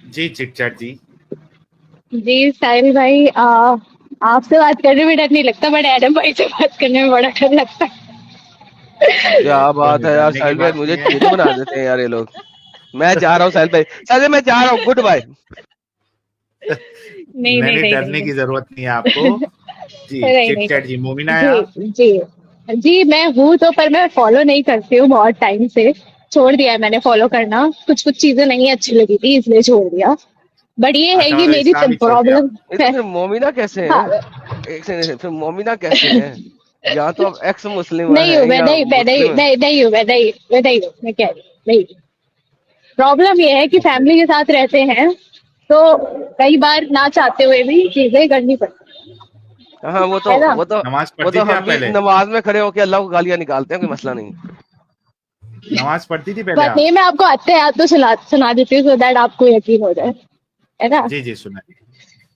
जी chit-chat जी। जी साहिल भाई, आपसे बात करने में डर नहीं लगता, बट एडम भाई से बात करने में बड़ा डर लगता है। क्या कोई बात नहीं, है यार, डरने की साहिल भाई बात मुझे नहीं है। चीन बना देते हैं यार ये लोग। मैं जा रहा हूँ साहिल भाई, साहिल भाई मैं जा रहा हूँ, गुड बाय। नहीं नहीं नहीं नहीं, नहीं नहीं डरने की नहीं जरूरत नहीं है आपको। जी नहीं नहीं चिटचैट जी, मोमिना है नहीं। आप? जी जी जी, मैं हूँ तो, पर मैं फॉलो नहीं करती हूँ बहुत टाइम से। छोड़ दिया है मैंने फॉलो करना, कुछ कुछ चीजें नहीं अच्छी लगी थी इसलिए छोड़ दिया। बट ये है अच्छा, कि मतलब मेरी इस्लाम ही छोड़ दिया प्रॉब्लम आपने? ये तो है। फिर मोमिना कैसे हाँ, हैं? एक सेकंड, फिर मोमिना कैसे हैं? या तो आप एक्स मुस्लिम नहीं हूँ हैं मैं, या नहीं मैं नहीं मुस्लिम हैं। नहीं नहीं हूँ मैं, नहीं हूँ मैं, कह रही हूँ, नहीं। प्रॉब्लम ये है कि ओके। फैमिली के साथ रहते हैं तो कई बार ना चाहते हुए भी चीजें करनी पड़ती हाँ वो तो है ना। वो तो नमाज वो पढ़ती तो थी हम आप भी पहले? नमाज में खड़े होकर अल्लाह को गालियां निकालते हैं, कोई मसला नहीं। नमाज पढ़ती थी पहले बट आप? नहीं, मैं आपको अत्ते तो सुना देती हूँ, सो दैट आपको यकीन हो जाए, है ना। जी जी, सुनाइए।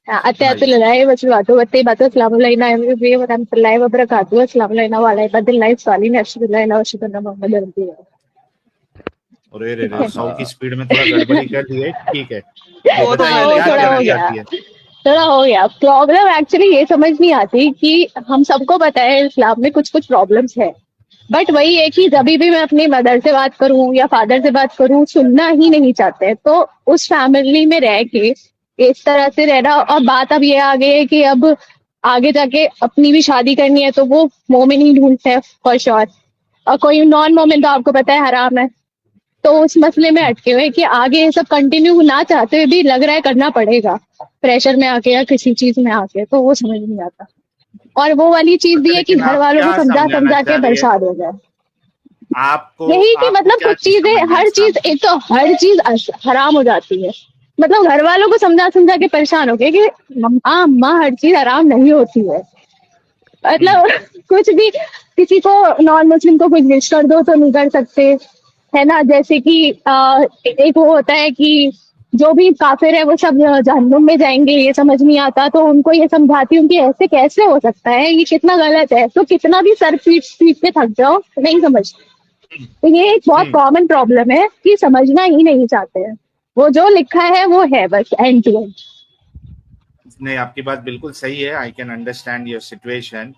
अत्ते सुनाइए। ललाए वसलातो वत्ते बातो अस्सलाम वालेकुम व रहमतुल्लाहि व बरकातहू अस्सलाम वालेकुम व अला इबादिल्लाहि सालिहीन अशहदु अल्ला इलाहा इल्लल्लाह व अशहदु अन्ना मुहम्मदन रसूलुल्लाह। और रे ठीक रे, है। 100 की स्पीड में थोड़ा गड़बड़ी कर दी है, ठीक है। जी वो तो हाँ, बताइए, मैंने वो लिख क्या कर थोड़ा रख हो कहना दिया। गया, चाहती है? थोड़ा हो गया। प्रॉब्लम एक्चुअली ये समझ नहीं आती कि हम सबको पता है इस्लाम में कुछ कुछ प्रॉब्लम्स है, बट वही है कि जब भी मैं अपनी मदर से बात करूं या फादर से बात करूं, सुनना ही नहीं चाहते। तो उस फैमिली में रह के इस तरह से रहना, और बात अब ये आ गई है कि अब आगे जाके अपनी भी शादी करनी है तो वो मोमिन ही ढूंढते हैं फॉर श्योर, और कोई नॉन मोमिन तो आपको पता है हराम है। तो उस मसले में अटके हुए कि आगे ये सब कंटिन्यू ना चाहते हुए भी लग रहा है करना पड़ेगा, प्रेशर में आके या किसी चीज में आके, तो वो समझ नहीं आता। और वो वाली चीज भी अच्छा, है कि लेकिन घर आप वालों को क्या समझा समझाना समझा के चाह रही है? बर्बाद हो गया। आपको यही कि आपको मतलब क्या कुछ चीज चीजें, समझना है हर इस्लाम चीज, की? एक तो हर चीज हराम हो जाती है। मतलब घर वालों को समझा समझा के परेशान हो गए कि मम्मा अम्मा हर चीज हराम नहीं होती है। हम्म। मतलब कुछ भी, किसी को नॉन मुस्लिम को कुछ विश कर दो तो नहीं कर सकते, है ना। जैसे कि एक वो होता है कि जो भी काफिर है वो सब जहन्नुम में जाएंगे, ये समझ नहीं आता, तो उनको ये समझाती हूँ कि ऐसे कैसे हो सकता है, ये कितना गलत है। तो कितना भी सर पीट पीट के थक जाओ नहीं समझ। हम्म। तो ये एक बहुत हम्म। कॉमन प्रॉब्लम है कि समझना ही नहीं चाहते हैं। वो जो लिखा है वो है बस, एंड टू एंड। नहीं, आपकी बात बिल्कुल सही है, I can understand your situation.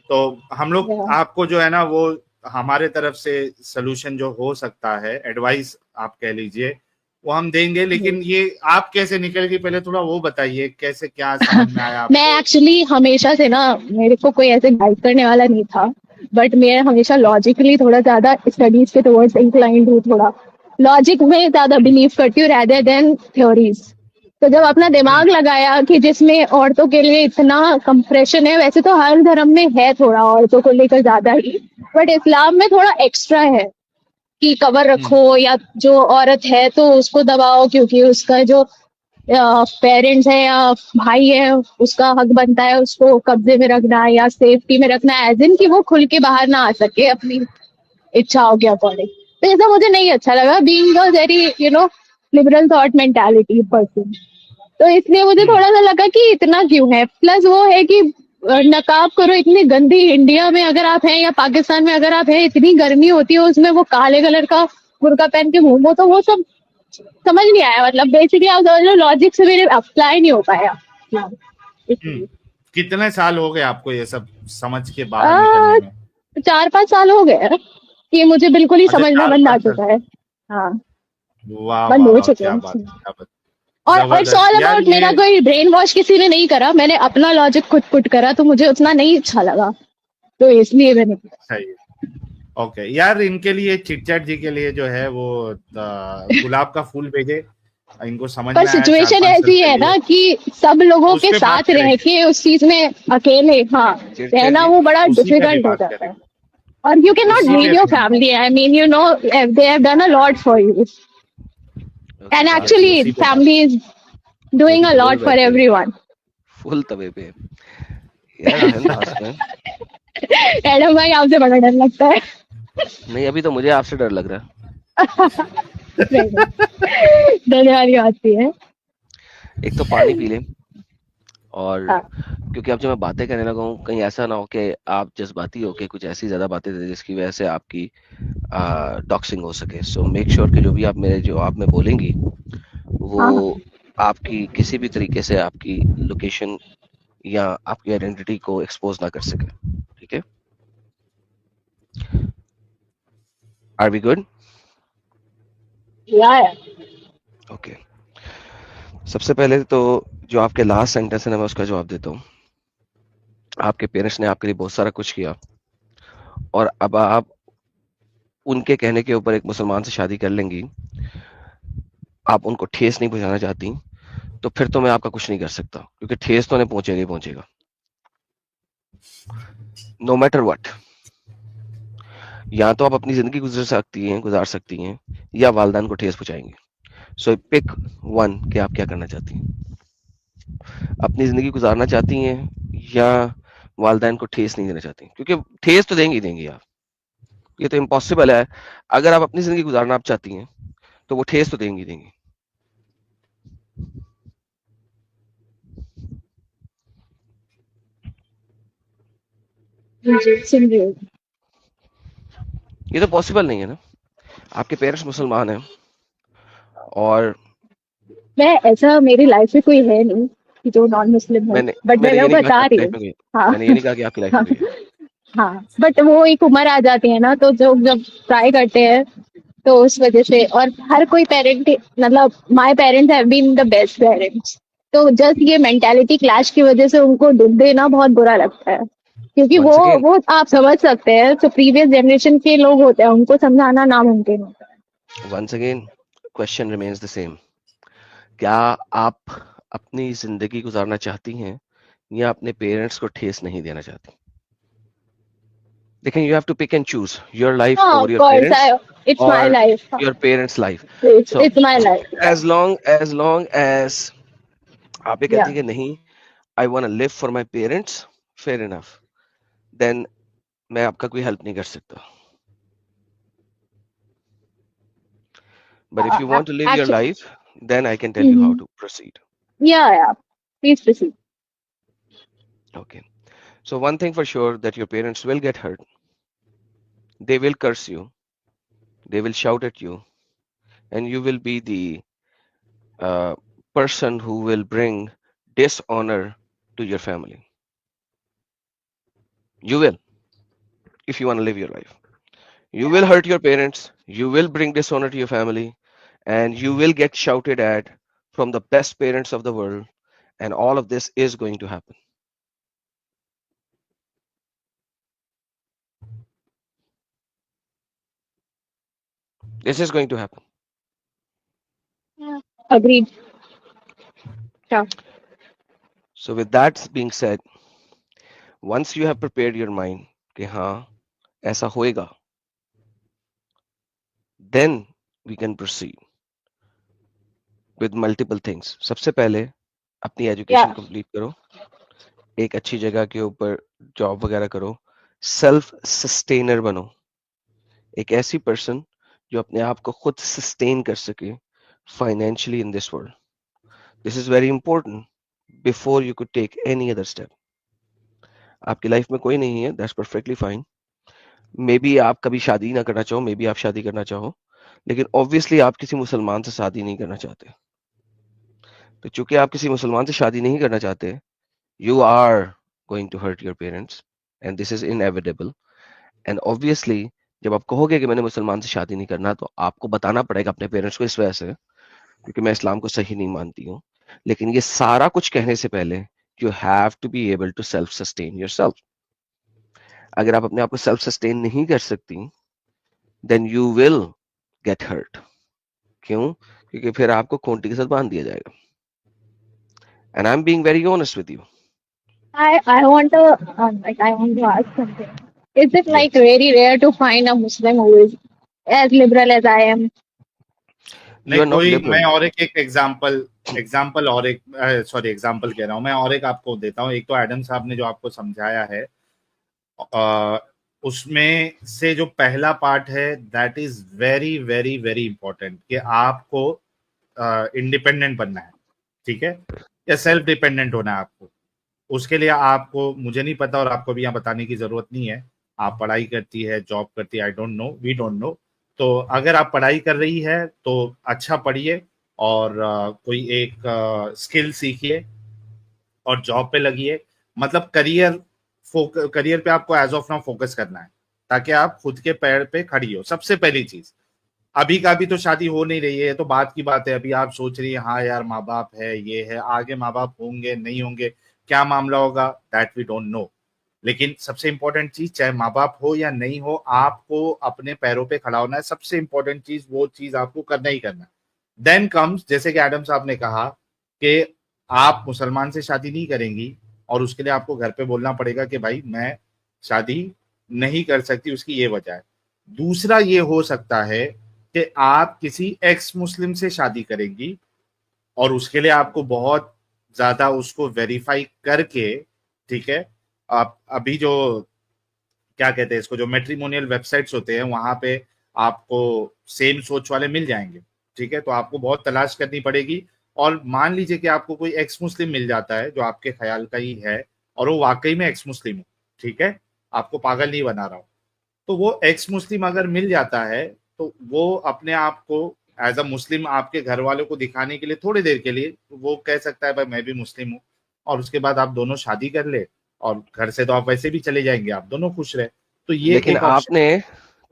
तो हम लोग आपको जो है ना, वो हमारे तरफ से सलूशन जो हो सकता है, एडवाइस आप कह लीजिए, वो हम देंगे। लेकिन ये आप कैसे निकल गई, पहले थोड़ा वो बताइए, कैसे क्या समझ में आया मैं आपको? एक्चुअली हमेशा से ना, मेरे को कोई ऐसे गाइड करने वाला नहीं था, बट मैं हमेशा लॉजिकली थोड़ा ज्यादा स्टडीज के टुवर्ड्स इंक्लाइंड हूँ, थोड़ा लॉजिक में ज्यादा बिलीव करती हूँ रेदर देन थ्योरीज। तो जब अपना हम्म। दिमाग लगाया कि जिसमें औरतों के लिए इतना कंप्रेशन है, वैसे तो हर धर्म में है थोड़ा औरतों को लेकर ज्यादा ही, बट इस्लाम में थोड़ा एक्स्ट्रा है कि कवर हम्म। रखो, या जो औरत है तो उसको दबाओ क्योंकि उसका जो पेरेंट्स है या भाई है, उसका हक बनता है उसको कब्जे में रखना या सेफ्टी में रखना, एज इन कि वो खुल के बाहर ना आ सके अपनी इच्छाओं के अकॉर्डिंग। तो ऐसा मुझे नहीं अच्छा लगा, being a very liberal thought mentality person. तो इसलिए मुझे हम्म। थोड़ा सा लगा कि इतना क्यों है। प्लस वो है कि नकाब करो, इतनी गंदी इंडिया में अगर आप हैं या पाकिस्तान में अगर आप हैं, इतनी गर्मी होती है, उसमें वो काले कलर का बुर्का पहन के घूमो, तो वो सब समझ नहीं आया। मतलब बेसिकली आप समझ लो लॉजिक से मेरे अप्लाई नहीं हो पाया। हाँ, हम्म। इसलिए कितने साल हो गए आपको ये सब समझ के बाहर निकलने आ, में? 4-5 साल हो गए हैं कि मुझे बिल्कुल ही अच्छा, समझना चार बंद आ पांच साल चुका है। हाँ, वाह बंद वाह हो वाह, चुके क्या बात हैं। है, क्या बात। और इट्स जबरदस्त ऑल यार, अबाउट, ये मेरा कोई ब्रेन वॉश किसी ने नहीं करा, मैंने अपना लॉजिक खुद पुट करा, तो मुझे उतना नहीं अच्छा लगा, तो इसलिए मैंने किया। सही है। ओके यार, इनके लिए चिटचैट जी के लिए जो है वो गुलाब का फूल भेजे, इनको समझ पर में आया चार सिचुएशन पांच साल ऐसी है पहले। ना कि सब लोगों उस के पे बात साथ रह करेंगे, के उस चीज में अकेले, हाँ, चिड़चिड़ रहना जी, वो बड़ा उसी पे भी डिफिकल्ट हो बात जाता है। करेंगे, और यू कैन नॉट उसी पे लीव योर भी हम family, I mean they have done a lot for you, okay and yes, actually उसी पे बात। फैमिली इज ये डूइंग तो a full lot for bed पे, एवरीवन। फुल तवे पे यार, बिंदास में। एडम भाई आपसे बड़ा डर लगता है। नहीं अभी तो मुझे आपसे डर लग रहा है। नहीं नहीं, डरने वाली बात नहीं है। एक तो पानी पी लें, और हाँ क्योंकि अब जो मैं बातें करने लगा हूँ, कहीं ऐसा ना हो कि आप जज्बाती हो के कुछ ऐसी ज्यादा बातें दे जिसकी वजह से आपकी डॉक्सिंग हो सके। सो मेक श्योर कि जो भी आप मेरे जो आप में बोलेंगी वो हाँ आपकी किसी भी तरीके से आपकी लोकेशन या आपकी आइडेंटिटी को एक्सपोज ना कर सके। ठीक है, आर वी गुड? या ओके, सबसे पहले तो जो आपके लास्ट सेंटेंस है ना, मैं उसका जवाब देता हूँ। आपके पेरेंट्स ने आपके लिए बहुत सारा कुछ किया और अब आप उनके कहने के ऊपर एक मुसलमान से शादी कर लेंगी, आप उनको ठेस नहीं पहुंचाना चाहती, तो फिर तो मैं आपका कुछ नहीं कर सकता, क्योंकि ठेस तो उन्हें पहुंचेगा ही पहुंचेगा, नो मैटर व्हाट। या तो आप अपनी जिंदगी गुजार सकती हैं या वालदान को ठेस पहुंचाएंगी। सो पिक वन कि आप क्या करना चाहती हैं, अपनी जिंदगी गुजारना चाहती हैं या वालदान को ठेस नहीं देना चाहती, क्योंकि ठेस तो देंगी आप, ये तो इम्पॉसिबल है। अगर आप अपनी जिंदगी गुजारना आप चाहती हैं तो वो ठेस तो देंगी। जी सुन रही हूँ। ये तो पॉसिबल नहीं है ना, आपके पेरेंट्स मुसलमान हैं और मैं ऐसा मेरी लाइफ में कोई है नहीं कि जो नॉन मुस्लिम हो, मैंने बट मैं मैंने ये वो नहीं कहा कि बता आपकी रही लाइफ हूँ। में कोई, हाँ मैंने ये नहीं कहा कि आपकी लाइफ में कोई है। हाँ, बट वो एक उम्र आ जाती है ना, तो जो जब ट्राई करते हैं, तो उस वजह से। और हर कोई पेरेंट, मतलब my parents have been the best parents, तो जस्ट ये मेंटालिटी क्लैश की वजह से उनको दुख देना बहुत बुरा लगता है, क्योंकि वो वंस अगेन वो आप समझ सकते हैं, जो प्रीवियस जनरेशन के लोग होते हैं उनको समझाना नामुमकिन होता है। Once again question remains the same, क्या आप अपनी जिंदगी गुजारना चाहती हैं या अपने पेरेंट्स को ठेस नहीं देना चाहती? देखें, you have to pick and choose your life हाँ, over of your course, parents it's my our life, your parents life. So it's my life. as long as आप ये या कहती है कि नहीं, I want to live for my parents, fair enough, then मैं आपका कोई हेल्प नहीं कर सकता। But if you want to live your actually life, then I can tell you how to proceed. या please proceed. Okay, so one thing for sure, that your parents will get hurt, they will curse you, they will shout at you, and you will be the uh, person who will bring dishonor to your family. You will, if you want to live your life. You will hurt your parents, you will bring dishonor to your family, and you will get shouted at from the best parents of the world, and all of this is going to happen. This is going to happen. Agreed. So with that being said, once you have prepared your mind कि हाँ ऐसा होएगा, then we can proceed with multiple things. सबसे पहले अपनी या education complete करो, एक अच्छी जगह के ऊपर जॉब वगैरह करो, सेल्फ सस्टेनर बनो, एक ऐसी पर्सन जो अपने आप को खुद सस्टेन कर सके financially in this world. This is very important before you could take any other step. आपकी लाइफ में कोई नहीं है, that's perfectly fine. Maybe आप कभी शादी ना करना चाहो, मे बी आप शादी करना चाहो, लेकिन ऑब्वियसली आप किसी मुसलमान से शादी नहीं करना चाहते. तो चूंकि आप किसी मुसलमान से शादी नहीं करना चाहते, you are going to hurt your parents and this is inevitable. And obviously जब आप कहोगे कि मैंने मुसलमान से शादी नहीं करना, तो आपको बताना पड़ेगा अपने पेरेंट्स को इस वजह से क्योंकि मैं इस्लाम को सही नहीं मानती हूँ. लेकिन ये सारा कुछ कहने से पहले you have to be able to self sustain yourself. अगर आप अपने आप को self sustain नहीं कर सकती, then you will get hurt. क्यों? क्योंकि फिर आपको खूंटी के साथ बांध दिया जाएगा. And I'm being very honest with you. I want to I want to ask something. Is it like Yes. very rare to find a Muslim who is as liberal as I am? You नहीं, are not कोई liberal. मैं और एक example और एक sorry example कह रहा हूँ मैं, और एक आपको देता हूँ. एक तो एडम साहब ने जो आपको समझाया है, उसमें से जो पहला पार्ट है, that is very very very important कि आपको इंडिपेंडेंट बनना है, ठीक है, या सेल्फ डिपेंडेंट होना है आपको. उसके लिए आपको, मुझे नहीं पता और आपको भी यहाँ बताने की जरूरत नहीं है, आप पढ़ाई करती है, जॉब करती है, I don't know, we don't know. तो अगर आप पढ़ाई कर रही है तो अच्छा पढ़िए, और कोई एक स्किल सीखिए और जॉब पे लगिए। मतलब करियर पे आपको एज ऑफ नाउ फोकस करना है, ताकि आप खुद के पैर पे खड़ी हो, सबसे पहली चीज। अभी का अभी तो शादी हो नहीं रही है, तो बात की बात है। अभी आप सोच रही है हाँ यार माँ बाप है, ये है, आगे माँ बाप होंगे नहीं होंगे, क्या मामला होगा, दैट वी डोंट नो। लेकिन सबसे इंपॉर्टेंट चीज, चाहे माँ बाप हो या नहीं हो, आपको अपने पैरों पे खड़ा होना है। सबसे इंपॉर्टेंट चीज, वो चीज आपको करना ही करना है। देन कम्स, जैसे कि एडम साहब ने कहा कि आप मुसलमान से शादी नहीं करेंगी, और उसके लिए आपको घर पे बोलना पड़ेगा कि भाई मैं शादी नहीं कर सकती, उसकी ये वजह है। दूसरा ये हो सकता है कि आप किसी एक्स मुस्लिम से शादी करेंगी, और उसके लिए आपको बहुत ज्यादा उसको वेरीफाई करके, ठीक है, आप अभी जो क्या कहते हैं इसको, जो मैट्रिमोनियल वेबसाइट्स होते हैं, वहां पे आपको सेम सोच वाले मिल जाएंगे। ठीक है, तो आपको बहुत तलाश करनी पड़ेगी। और मान लीजिए कि आपको कोई एक्स मुस्लिम मिल जाता है जो आपके ख्याल का ही है, और वो वाकई में एक्स मुस्लिम हो, ठीक है, आपको पागल नहीं बना रहा हूं, तो वो एक्स मुस्लिम अगर मिल जाता है, तो वो अपने आप को एज अ मुस्लिम आपके घर वालों को दिखाने के लिए थोड़ी देर के लिए वो कह सकता है भाई मैं भी मुस्लिम हूँ, और उसके बाद आप दोनों शादी कर ले, और घर से तो आप वैसे भी चले जाएंगे, आप दोनों खुश रहे। तो ये लेकिन एक ऑप्शन आपने हो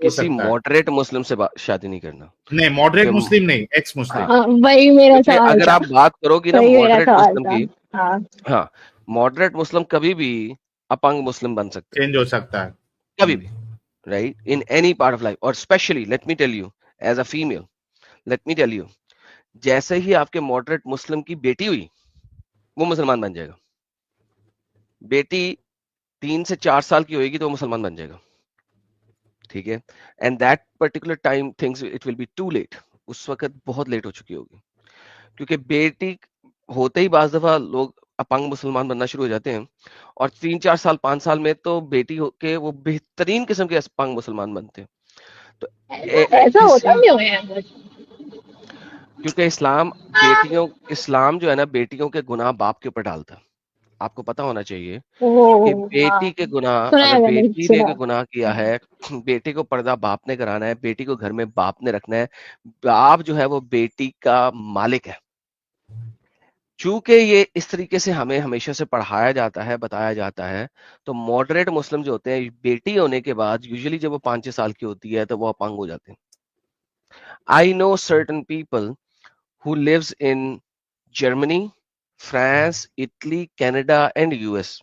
किसी सकता है। मॉडरेट मुस्लिम से शादी नहीं करना। नहीं, मॉडरेट क्यों? मुस्लिम नहीं, एक्स हाँ, मुस्लिम। हाँ, वही मेरा क्योंकि सवाल अगर था। आप बात करोगी ना वही मेरा मॉडरेट सवाल मुस्लिम था। की, हाँ। हाँ, मॉडरेट मुस्लिम कभी भी अपंग मुस्लिम बन सकते हैं, चेंज हो सकता है। कभी भी, right, in any part of life. और specially let me tell you, as a female, let me tell you, जैसे ही आपके मॉडरेट मुस्लिम की बेटी हुई, वो मुसलमान बन जाएगा। बेटी 3 से 4 साल की होगी तो वो मुसलमान बन जाएगा, ठीक है। And that particular time things it will be too late, उस वक्त बहुत लेट हो चुकी होगी। क्योंकि बेटी होते ही बाज दफा लोग अपंग मुसलमान बनना शुरू हो जाते हैं, और 3 4 साल 5 साल में तो बेटी के वो बेहतरीन किस्म के अपंग मुसलमान बनते हैं। तो ऐसा ऐसा होता किसी, क्यों है? क्योंकि इस्लाम जो है ना, बेटियों के गुनाह बाप के ऊपर डालता है। आपको पता होना चाहिए कि ओ हाँ, बेटी के गुनाह, सुना अगर है मैंने, बेटी ने सुना। कोई गुनाह किया है, बेटी को पर्दा बाप ने कराना है, बेटी को घर में बाप ने रखना है। बाप जो है वो बेटी का मालिक है। चूंकि ये इस तरीके से हमें हमेशा से पढ़ाया जाता है, बताया जाता है, तो मॉडरेट मुस्लिम जो होते हैं, बेटी होने के बाद यूजुअली जब वो 5 6 साल की होती है तो वो अपंग हो जाते हैं। I know certain people who lives in Germany, France, Italy, Canada and US.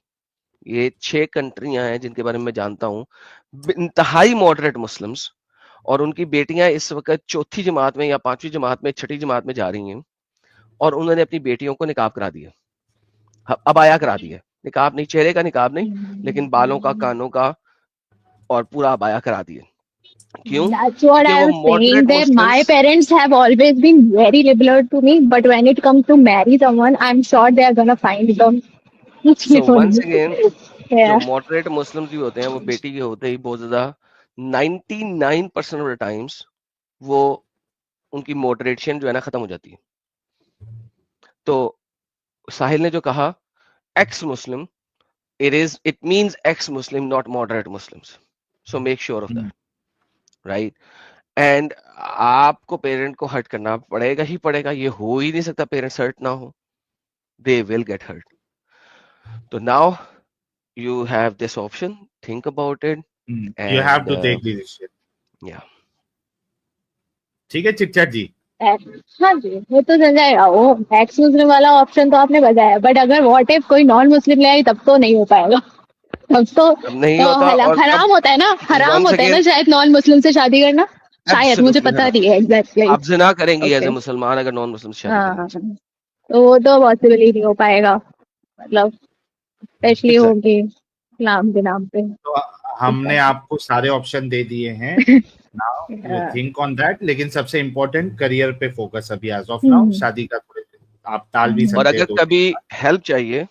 ये 6 कंट्रियां हैं जिनके बारे में मैं जानता हूं, इंतहाई मॉडरेट मुस्लिम्स, और उनकी बेटियां इस वक्त चौथी जमात में या 5वीं जमात में, छठी जमात में जा रही हैं, और उन्होंने अपनी बेटियों को निकाब करा दिया, अबाया करा दिया। निकाब नहीं, चेहरे का निकाब नहीं, लेकिन बालों का, कानों का, और पूरा अबाया करा दिया। क्यों? That's what क्योंकि I वो was saying, moderate that my Muslims. parents have always been very liberal to me, but when it comes to marry someone, I'm sure they are gonna find some so Muslim ones only. Again, जो Yeah. Moderate Muslims भी होते हैं, वो बेटी के होते ही बहुत ज्यादा, 99% ऑफ द टाइम्स वो, उनकी मॉडरेशन जो है ना खत्म हो जाती है। तो साहिल ने जो कहा x Muslim, it means x Muslim, not moderate Muslims. So make sure of that, right. And आपको पेरेंट को हर्ट करना पड़ेगा ही पड़ेगा, ये हो ही नहीं सकता पेरेंट्स हर्ट ना हो, दे विल गेट हर्ट। तो now you have this option, think about it, you have and to take decision. yeah, ठीक है चिटचट जी। हाँ जी, वो तो चल जाएगा। वो एक्स मुस्लिम वाला ऑप्शन तो आपने बताया, बट अगर व्हाट इफ कोई नॉन मुस्लिम ले आई, तब तो नहीं हो पाएगा। तब अब नहीं तो होता, और तब हराम होता है ना, हराम once होता है ना again, शायद नॉन मुस्लिम से शादी करना। शायद, मुझे absolutely पता haram, नहीं है एग्जैक्टली। आप जिना करेंगी एज ओके। ए मुसलमान अगर नॉन मुस्लिम से शादी हाँ, करेंगी। तो वो तो पॉसिबल ही नहीं हो पाएगा, मतलब स्पेशली एग्जैक्ट, होगी इस्लाम के नाम पे। तो हमने आपको सारे ऑप्शन दे दिए हैं। Now you think on that, लेकिन सबसे इम्पोर्टेंट करियर पे फोकस अभी एज ऑफ नाउ। शादी का थोड़े आप टाल भी और सकते हैं अगर 2 दिन कभी बाद। हेल्प चाहिए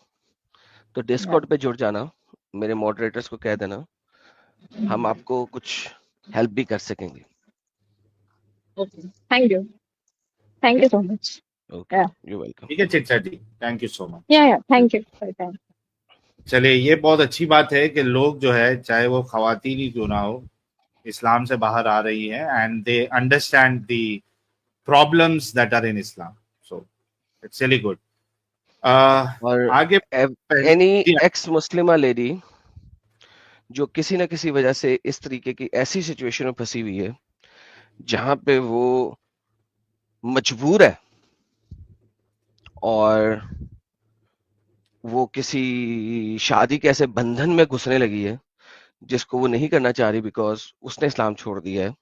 तो डिस्कॉर्ड पे जुड़ जाना, मेरे मॉडरेटर्स को कह देना, हम आपको कुछ हेल्प भी कर सकेंगे। Thank you, thank you so much. Okay, you welcome. ठीक है चिटचट जी, थैंक यू सो मच। या थैंक यू फॉर टाइम। चलिए, ये बहुत अच्छी बात है कि लोग जो है, चाहे वो खवातीन ही क्यों ना हो, इस्लाम से बाहर आ रही है, and they understand the problems that are in Islam. It's really good. और आगे एनी जी, एक्स मुस्लिमा लेडी जो किसी ना किसी वजह से इस तरीके की ऐसी सिचुएशन में फंसी हुई है जहां पे वो मजबूर है और वो किसी शादी के ऐसे बंधन में घुसने लगी है जिसको वो नहीं करना चाह रही बिकॉज उसने इस्लाम छोड़ दिया है,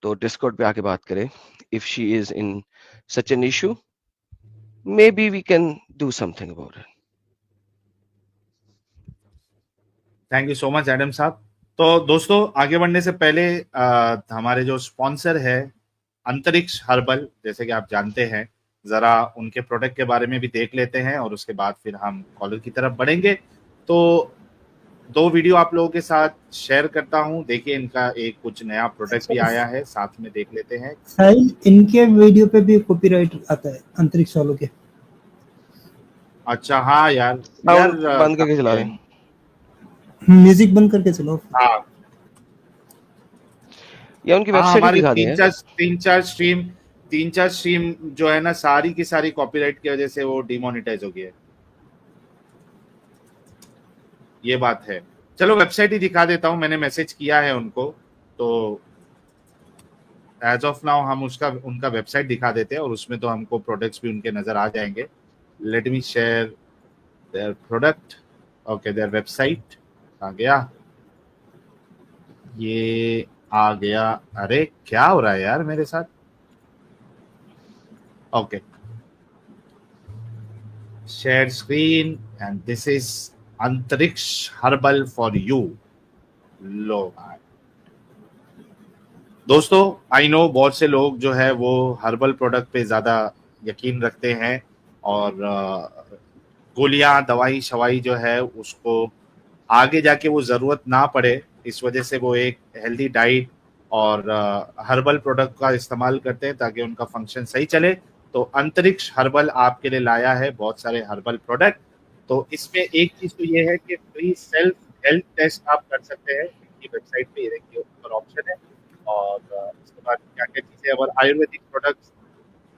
तो डिस्कॉर्ड पे आके बात करें। If she is in such an issue, maybe we can do something about it. Thank you so much Adam साहब। तो दोस्तों आगे बढ़ने से पहले हमारे जो स्पॉन्सर है अंतरिक्ष हर्बल, जैसे कि आप जानते हैं, जरा उनके प्रोडक्ट के बारे में भी देख लेते हैं और उसके बाद फिर हम कॉलर की तरफ बढ़ेंगे। तो 2 वीडियो आप लोगों के साथ शेयर करता हूं, देखिए इनका एक कुछ नया प्रोडक्ट भी आया है, साथ में देख लेते हैं। साहिल, इनके वीडियो पे भी कॉपीराइट आता है अंतरिक्ष वालों के। अच्छा हाँ यार साउंड बंद करके चला रहे हैं। म्यूजिक बंद करके चलो। हाँ या उनकी हाँ, वेबसाइट हमारी दिखा दें। तीन चार स्ट्रीम जो है ना, सारी की सारी कॉपीराइट की वजह से वो डिमोनेटाइज हो गई है, ये बात है। चलो वेबसाइट ही दिखा देता हूं, मैंने मैसेज किया है उनको, तो एज ऑफ नाउ हम उनका वेबसाइट दिखा देते हैं और उसमें तो हमको प्रोडक्ट्स भी उनके नजर आ जाएंगे। Let me share their product. Okay, their website आ गया, ये आ गया। अरे क्या हो रहा है यार मेरे साथ। Okay, share screen and this is अंतरिक्ष हर्बल फॉर यू। लो दोस्तों, आई नो बहुत से लोग जो है वो हर्बल प्रोडक्ट पे ज़्यादा यकीन रखते हैं और गोलियां दवाई शवाई जो है उसको आगे जाके वो ज़रूरत ना पड़े, इस वजह से वो एक हेल्दी डाइट और हर्बल प्रोडक्ट का इस्तेमाल करते हैं ताकि उनका फंक्शन सही चले। तो अंतरिक्ष हर्बल आपके लिए लाया है बहुत सारे हर्बल प्रोडक्ट। तो इसमें एक चीज़ तो ये है कि फ्री सेल्फ हेल्थ टेस्ट आप कर सकते हैं, इनकी वेबसाइट पे ये देखिए ऊपर ऑप्शन है। और उसके बाद क्या क्या चीज़ें, और आयुर्वेदिक प्रोडक्ट्स।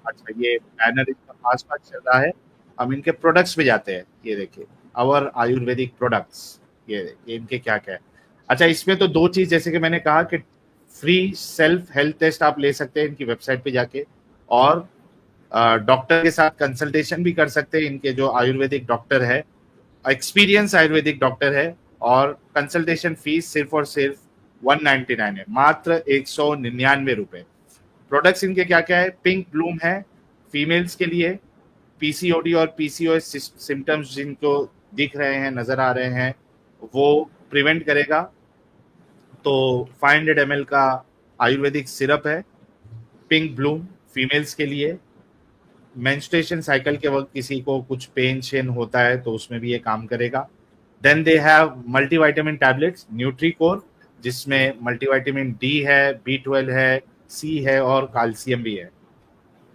अच्छा, ये बैनर इनका आस पास चल रहा है, हम इनके प्रोडक्ट्स पे जाते हैं। ये देखिए आवर आयुर्वेदिक प्रोडक्ट्स, ये देखिए इनके क्या क्या है। अच्छा, इसमें तो 2 चीज़, जैसे कि मैंने कहा कि फ्री सेल्फ हेल्थ टेस्ट आप ले सकते हैं इनकी वेबसाइट पे जाके, और डॉक्टर के साथ कंसल्टेशन भी कर सकते हैं। इनके जो आयुर्वेदिक डॉक्टर है, एक्सपीरियंस आयुर्वेदिक डॉक्टर है, और कंसल्टेशन फीस सिर्फ और सिर्फ 199 है, मात्र 199 रुपए। प्रोडक्ट्स इनके क्या क्या है, पिंक ब्लूम है फीमेल्स के लिए, पीसीओडी और पीसीओएस सिम्टम्स जिनको दिख रहे हैं नजर आ रहे हैं वो प्रिवेंट करेगा। तो 500 ml का आयुर्वेदिक सिरप है पिंक ब्लूम फीमेल्स के लिए। मेंस्ट्रुएशन साइकिल के वक्त किसी को कुछ पेन शेन होता है तो उसमें भी ये काम करेगा। Then they have multivitamin tablets Nutricore, जिसमें मल्टीविटामिन डी है, B12 है, सी है और कैल्शियम भी है।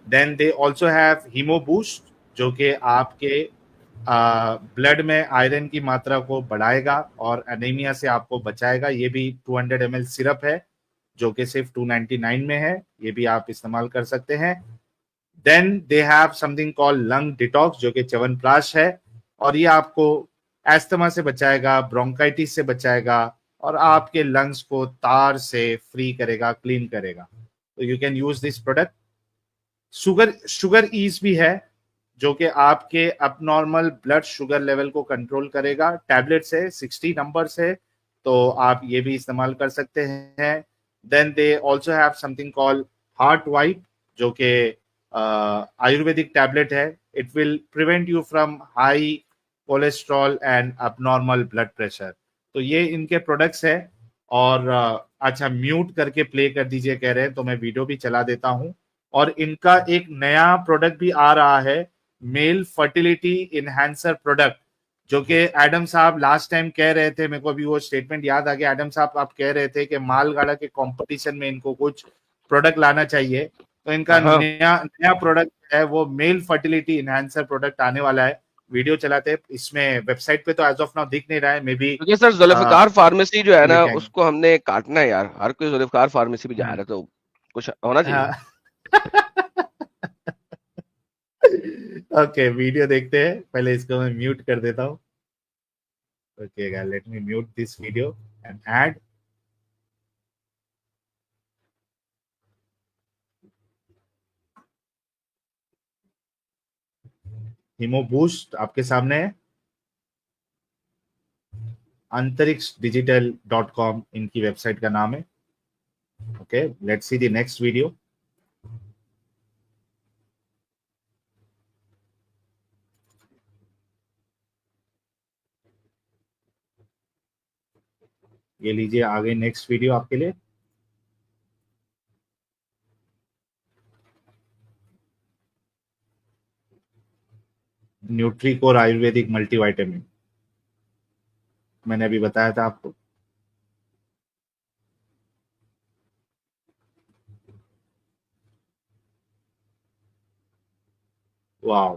Then they also have Hemo Boost, जो कि आपके ब्लड में आयरन की मात्रा को बढ़ाएगा और एनीमिया से आपको बचाएगा। ये भी 200 ml सिरप है जो कि सिर्फ 299 में है, ये भी आप इस्तेमाल कर सकते हैं। Then they have something called lung detox, जो कि च्यवनप्राश है, और ये आपको एस्थमा से बचाएगा, ब्रोंकाइटिस से बचाएगा और आपके लंग्स को तार से फ्री करेगा, क्लीन करेगा। तो you can use this product. Sugar Ease भी है, जो कि आपके अबनॉर्मल ब्लड शुगर लेवल को कंट्रोल करेगा। टैबलेट्स है, 60 नंबर्स है, तो आप ये भी इस्तेमाल कर सकते हैं। Then they also have something called Heart Wipe, जो कि आयुर्वेदिक टैबलेट है। It will prevent you from high cholesterol and abnormal blood pressure. तो ये इनके प्रोडक्ट्स है। और अच्छा, म्यूट करके प्ले कर दीजिए कह रहे हैं, तो मैं वीडियो भी चला देता हूं। और इनका एक नया प्रोडक्ट भी आ रहा है, मेल फर्टिलिटी इनहेंसर प्रोडक्ट, जो कि एडम साहब लास्ट टाइम कह रहे थे, मेरे को अभी वो स्टेटमेंट याद आ गया। एडम साहब आप कह रहे थे कि मालगाड़ा के कंपटीशन में इनको कुछ प्रोडक्ट लाना चाहिए, तो इनका नया प्रोडक्ट है वो मेल फर्टिलिटी इनहेंसर प्रोडक्ट आने वाला है। वीडियो चलाते हैं, इसमें वेबसाइट पे तो एज ऑफ नाउ दिख नहीं रहा है, मे बी। तो सर जुल्फिकार फार्मेसी जो है ना लेके आएंगे। उसको हमने काटना है यार, हर कोई जुल्फिकार फार्मेसी भी जा रहा है, तो कुछ होना चाहिए। ओके वीडियो देखते हैं, पहले इसको मैं म्यूट कर देता हूँ। Okay let me mute this video and add. Hemo Boost आपके सामने है, अंतरिक्ष digital.com इनकी वेबसाइट का नाम है। Okay let's see the next video. ये लीजिए आगे नेक्स्ट वीडियो आपके लिए। न्यूट्रीकोर आयुर्वेदिक मल्टीविटामिन, मैंने अभी बताया था आपको। वाह,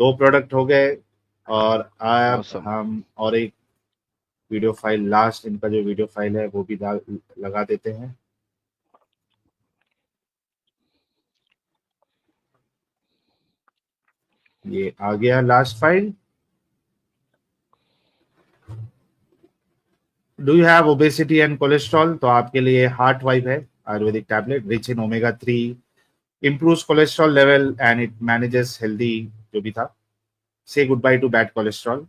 2 प्रोडक्ट हो गए और अब Awesome. हम और एक वीडियो फाइल, लास्ट इनका जो वीडियो फाइल है वो भी लगा देते हैं। ये आ गया last file. Do you have obesity and cholesterol, तो आपके लिए हार्ट वाइब है Ayurvedic tablet, rich in omega 3, improves cholesterol level and it manages healthy, जो भी था। से good by two bad cholesterol.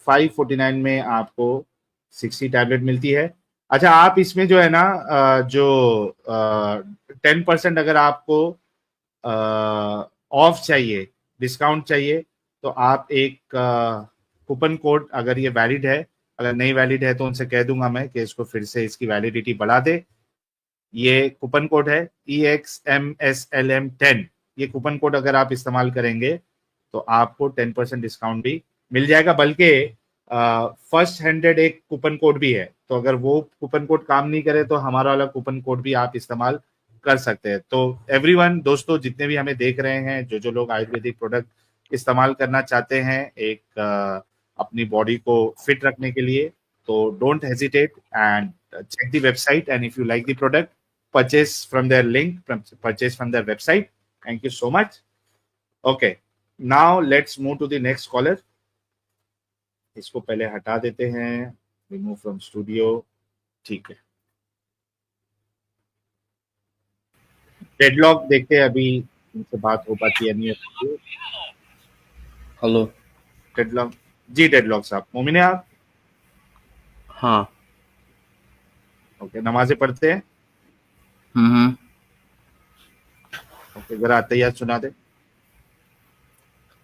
549 में आपको 60 टैबलेट मिलती है। अच्छा, आप इसमें जो है ना जो 10% अगर आपको ऑफ चाहिए, डिस्काउंट चाहिए, तो आप एक कूपन कोड, अगर ये वैलिड है, अगर नहीं वैलिड है तो उनसे कह दूंगा मैं कि इसको फिर से इसकी वैलिडिटी बढ़ा दे। ये कूपन कोड है EXMSLM10। ये कूपन कोड अगर आप इस्तेमाल करेंगे तो आपको 10% डिस्काउंट भी मिल जाएगा, बल्कि फर्स्ट हैंडेड एक कूपन कोड भी है, तो अगर वो कूपन कोड काम नहीं करे तो हमारा वाला कूपन कोड भी आप इस्तेमाल कर सकते हैं। तो एवरीवन, दोस्तों जितने भी हमें देख रहे हैं, जो लोग आयुर्वेदिक प्रोडक्ट इस्तेमाल करना चाहते हैं एक अपनी बॉडी को फिट रखने के लिए, तो don't hesitate and check the website, and if you like the product, purchase from their link, purchase from their website. Thank you so much. Okay, now let's move to the next caller. इसको पहले हटा देते हैं, remove from studio। ठीक है, deadlock देखते हैं अभी इनसे बात हो पाती है नहीं होती। हेलो डेडलॉक जी, डेडलॉक साहब, मोमिन है आप? हाँ। ओके, नमाजें पढ़ते हैं? ओके, जरा तैयार सुना दे।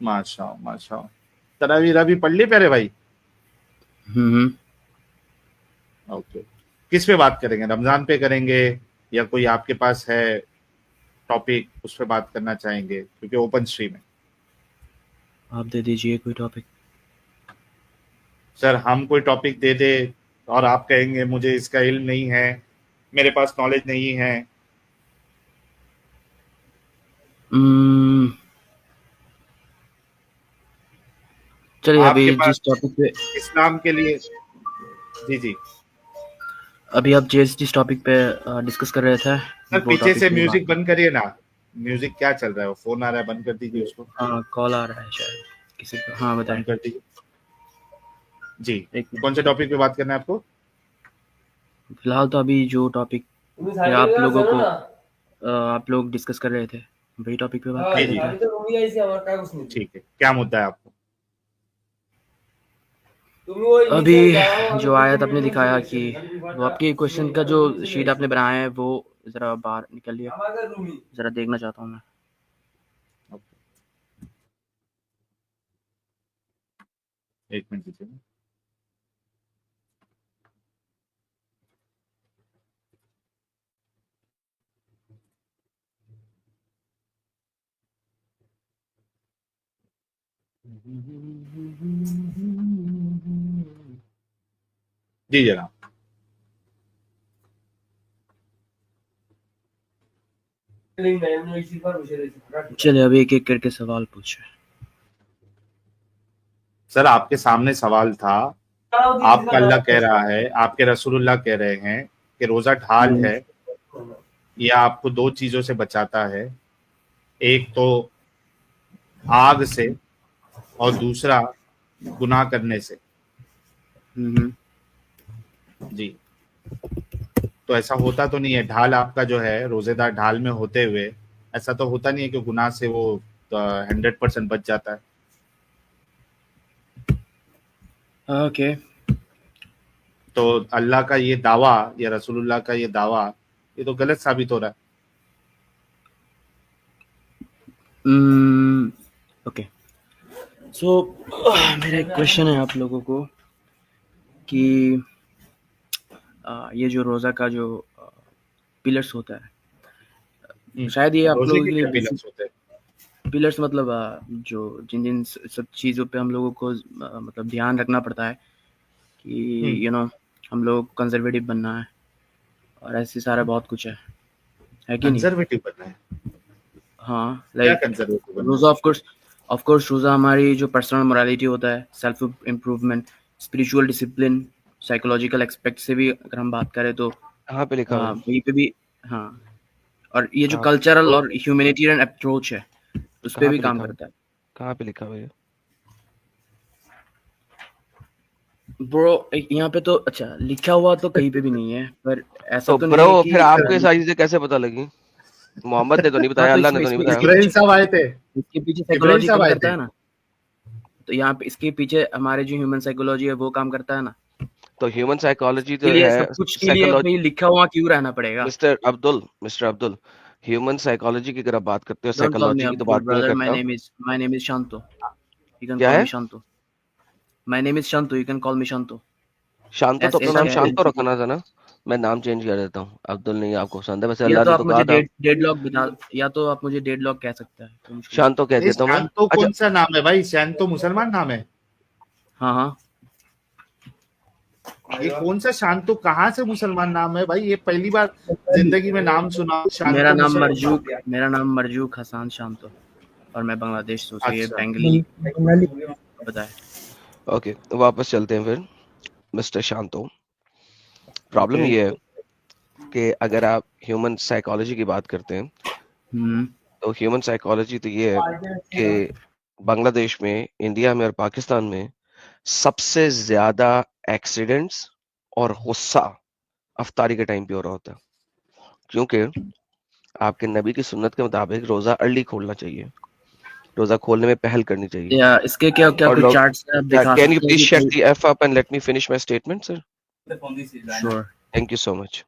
माशाअल्लाह माशाअल्लाह। तरावी रबी पढ़ ली प्यारे भाई? ओके, किस पे बात करेंगे? रमजान पे करेंगे या कोई आपके पास है टॉपिक उस पे बात करना चाहेंगे? क्योंकि ओपन स्ट्रीम है। आप दे दीजिए कोई टॉपिक। सर, हम कोई टॉपिक दे दे और आप कहेंगे मुझे इसका इल्म नहीं है, मेरे पास नॉलेज नहीं है। चलिए आपके अभी पास जिस टॉपिक पे इस्लाम के लिए, जी जी, अभी आप जिस टॉपिक पे डिस्कस कर रहे थे सर वो पीछे टॉपिक से पे म्यूजिक बंद करिए ना। म्यूजिक क्या चल रहा है? वो फोन आ रहा है, बंद कर दीजिए उसको। हाँ, कॉल आ रहा है शायद किसी का। हाँ बताएं। बंद कर दीजिए जी। एक मिनट। कौन से टॉपिक पे बात करना है आपको? फिलहाल तो अभी जो टॉपिक आप लोग डिस्कस कर रहे थे वही टॉपिक पे बात कर रहे थे। ठीक है, क्या मुद्दा है आपको? अभी जो आयत आपने दिखाया कि वो आपके क्वेश्चन का जो शीट आपने बनाया है वो जरा बाहर निकलिए, जरा देखना चाहता हूँ मैं। एक मिनट दीजिए। जी जनाब। चलिए अभी एक एक करके सवाल पूछे। सर आपके सामने सवाल था, आपका अल्लाह कह रहा है, आपके रसूलुल्लाह कह रहे हैं कि रोजा ढाल है, यह आपको दो चीजों से बचाता है, एक तो आग से और दूसरा गुनाह करने से। जी, तो ऐसा होता तो नहीं है, ढाल आपका जो है रोजेदार ढाल में होते हुए ऐसा तो होता नहीं है कि गुनाह से वो 100% बच जाता है। ओके तो अल्लाह का ये दावा या रसूलुल्लाह का ये दावा ये तो गलत साबित हो रहा है। ओके सो मेरा एक क्वेश्चन है आप लोगों को कि ये जो रोज़ा का जो पिलर्स होता है, शायद ये आप रोजे लोगों के के लिए क्या पिलर्स होते हैं? पिलर्स मतलब जो जिन जिन सब चीज़ों पे हम लोगों को मतलब ध्यान रखना पड़ता है कि यू नो हम लोग कंजर्वेटिव बनना है और ऐसे सारा बहुत कुछ है कि नहीं? कंजर्वेटिव बनना है? हाँ, क्या लाइक कंजर्वेटिव बनना रोज़ा ऑफ कोर्स रोज़ा हमारी जो पर्सनल मोरालिटी होता है, self improvement, spiritual discipline, psychological aspect से भी अगर हम बात करें तो कहाँ पे लिखा हुआ है? वहीं पे भी हाँ, और ये जो कहाँ कल्चरल और ह्यूमैनिटेरियन अप्रोच है उस पे कहाँ भी पे काम लिखा हुआ करता है। कहाँ पे लिखा हुआ है? ब्रो यहाँ पे तो अच्छा लिखा हुआ तो कहीं पे भी नहीं है, पर ऐसा तो तो नहीं ब्रो है कि फिर आपको ये सारी चीजें कैसे पता लगी? मोहम्मद ने तो नहीं हाँ बताया, तो अल्लाह ने तो नहीं इसमें बताया। इब्राहिम साहब आए थे, इसके पीछे इब्राहिम साइकोलॉजी साहब काम आए करता थे। है ना, तो यहाँ पे इसके पीछे हमारे जो ह्यूमन साइकोलॉजी है वो काम करता है ना, तो ह्यूमन साइकोलॉजी के तो लिए है सब कुछ के लिए साइकोलॉजी। भाई लिखा हुआ क्यों रहना पड़ेगा? मिस्टर अब्दुल, ह्यूमन साइकोलॉजी की अगर आप बात करते हो, Don't call me साइकोलॉजी की तो Abdul, बात नहीं brother. करता। My name is Shanto. You can क्या call है? me Shanto. My name is Shanto. You can call me Shanto. Shanto तो अपना नाम शांतो SHANTO. रखना था ना। मैं नाम चेंज कर देता हूँ, अब्दुल नहीं आपको पसंद है, वैसे या अल्लाह तो ने आप तो मुझे कहा था। डेडलॉक बता, या तो आप मुझे डेडलॉक कह सकते हैं, कोई मुश्किल नहीं। शांतो कह नहीं, देता हूँ मैं। शांतो अच्छा, कौन सा नाम है भाई? शांतो मुसलमान नाम है? हाँ हाँ, ये कौन सा शांतो, कहाँ से मुसलमान नाम है भाई? ये पहली बार जिंदगी में नाम सुना शांतो मुसलमान। मेरा नाम मरजूक हसान शांतो और मैं बांग्लादेश से हूँ, ये अच्छा, बेंगली बंगाली बताए। ओके वापस चलते हैं फिर मिस्टर शांतो। Problem okay. ये है कि अगर आप ह्यूमन साइकोलॉजी की बात करते हैं तो ह्यूमन साइकोलॉजी तो ये है कि बांग्लादेश में, इंडिया में और पाकिस्तान में सबसे ज्यादा एक्सीडेंट्स और गुस्सा अफ्तारी के टाइम पे हो रहा होता है, क्योंकि आपके नबी की सुन्नत के मुताबिक रोजा अर्ली खोलना चाहिए, रोजा खोलने में पहल करनी चाहिए। या इसके क्या क्या और कुछ लोग, चार्ट्स आप दिखा कैन यू सकते प्लीज हैं शट कि the F up and let me finish my statement sir? Sure. Thank you so much.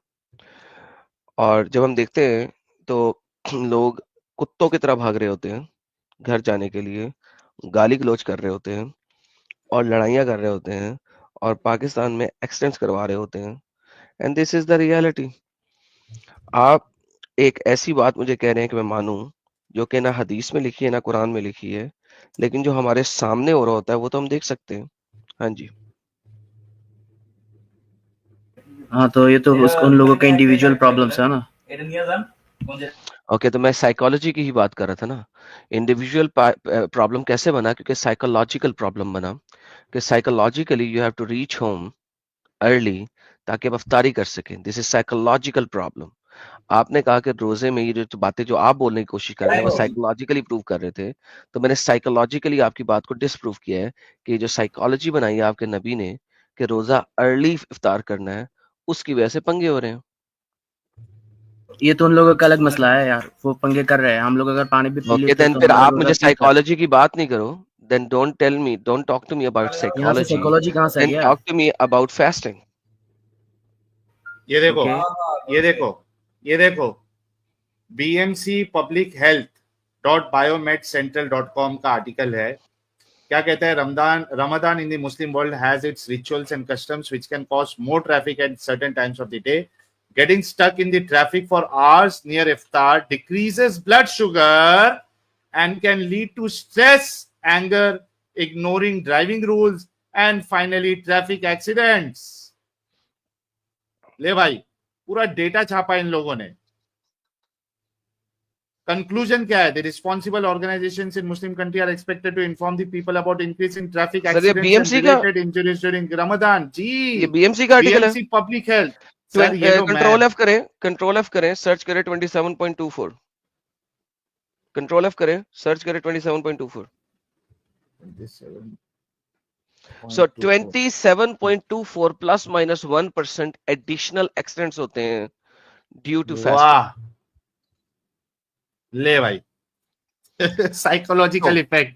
और जब हम देखते हैं तो लोग कुत्तों की तरह भाग रहे होते हैं घर जाने के लिए, गाली गलौज कर रहे होते हैं और लड़ाइयाँ कर रहे होते हैं और पाकिस्तान में एक्सीडेंट्स करवा रहे होते हैं, and this is the reality. आप एक ऐसी बात मुझे कह रहे हैं कि मैं मानूं जो कि ना हदीस में लिखी है ना कुरान में लिखी है, लेकिन जो हमारे सामने हो रहा होता है वो तो हम देख सकते हैं। हाँ जी, हाँ तो ये तो उन लोगों के इंडिविजुअल प्रॉब्लम्स है ना। ओके तो मैं साइकोलॉजी की ही बात कर रहा था ना। इंडिविजुअल प्रॉब्लम कैसे बना? क्योंकि साइकोलॉजिकल प्रॉब्लम बना कि psychologically you have to reach home early ताकि आप अफ्तारी कर सकें। This is psychological problem. आपने कहा कि रोजे में ये जो बातें जो आप बोलने की कोशिश कर रहे हैं वो साइकोलॉजिकली प्रूव कर रहे थे, तो मैंने साइकोलॉजिकली आपकी बात को डिसप्रूव किया है कि जो साइकोलॉजी बनाई है आपके नबी ने कि रोजा अर्ली इफ्तार करना है, उसकी वजह से पंगे हो रहे हैं। ये तो उन लोगों का अलग मसला है यार, वो पंगे कर रहे हैं। हम लोग अगर पानी भी पी ओके लेते देन तो फिर हमारा आप रोजा मुझे टूट जाता। साइकोलॉजी की बात नहीं करो। Then don't talk to me about यहाँ से साइकोलॉजी, साइकोलॉजी कहाँ से आ देन गया? Talk to me about fasting. ये देखो, ओके ये देखो, ये देखो, BMC पब्लिक हेल्थ .biometcentral.com का आर्टिकल है। क्या कहता है? Ramadan in the Muslim world has its rituals and customs which can cause more traffic at certain times of the day. Getting stuck in the traffic for hours near iftar decreases blood sugar and can lead to stress, anger, ignoring driving rules, and finally traffic accidents. ले भाई, पूरा data छापा इन लोगों ने। Conclusion क्या है? The responsible organisations in Muslim country are expected to inform the people about increasing traffic sir ये accidents and BMC का रिलेटेड इंजरीज ड्यूरिंग रमजान। जी, ये बीएमसी का आर्टिकल है। BMC public health. सर ये लो, कंट्रोल एफ करें, सर्च करें 27.24, control F करें, सर्च करें 27.24। सो 27.24 प्लस माइनस 1% एडिशनल एक्सीडेंट्स होते हैं ड्यू टू फास्टिंग। वाह, ले भाई, साइकोलॉजिकल इफेक्ट।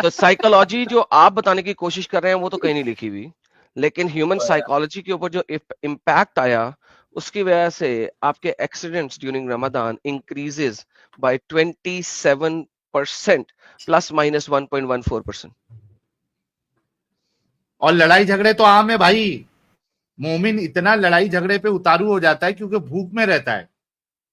तो साइकोलॉजी जो आप बताने की कोशिश कर रहे हैं वो तो कहीं नहीं लिखी हुई, लेकिन ह्यूमन साइकोलॉजी के ऊपर जो इम्पैक्ट आया उसकी वजह से आपके accidents during Ramzan increases by 27% plus minus 1.14%। और लड़ाई झगड़े तो आम है भाई। मोमिन इतना लड़ाई झगड़े पे उतारू हो जाता है क्योंकि भूख में रहता है,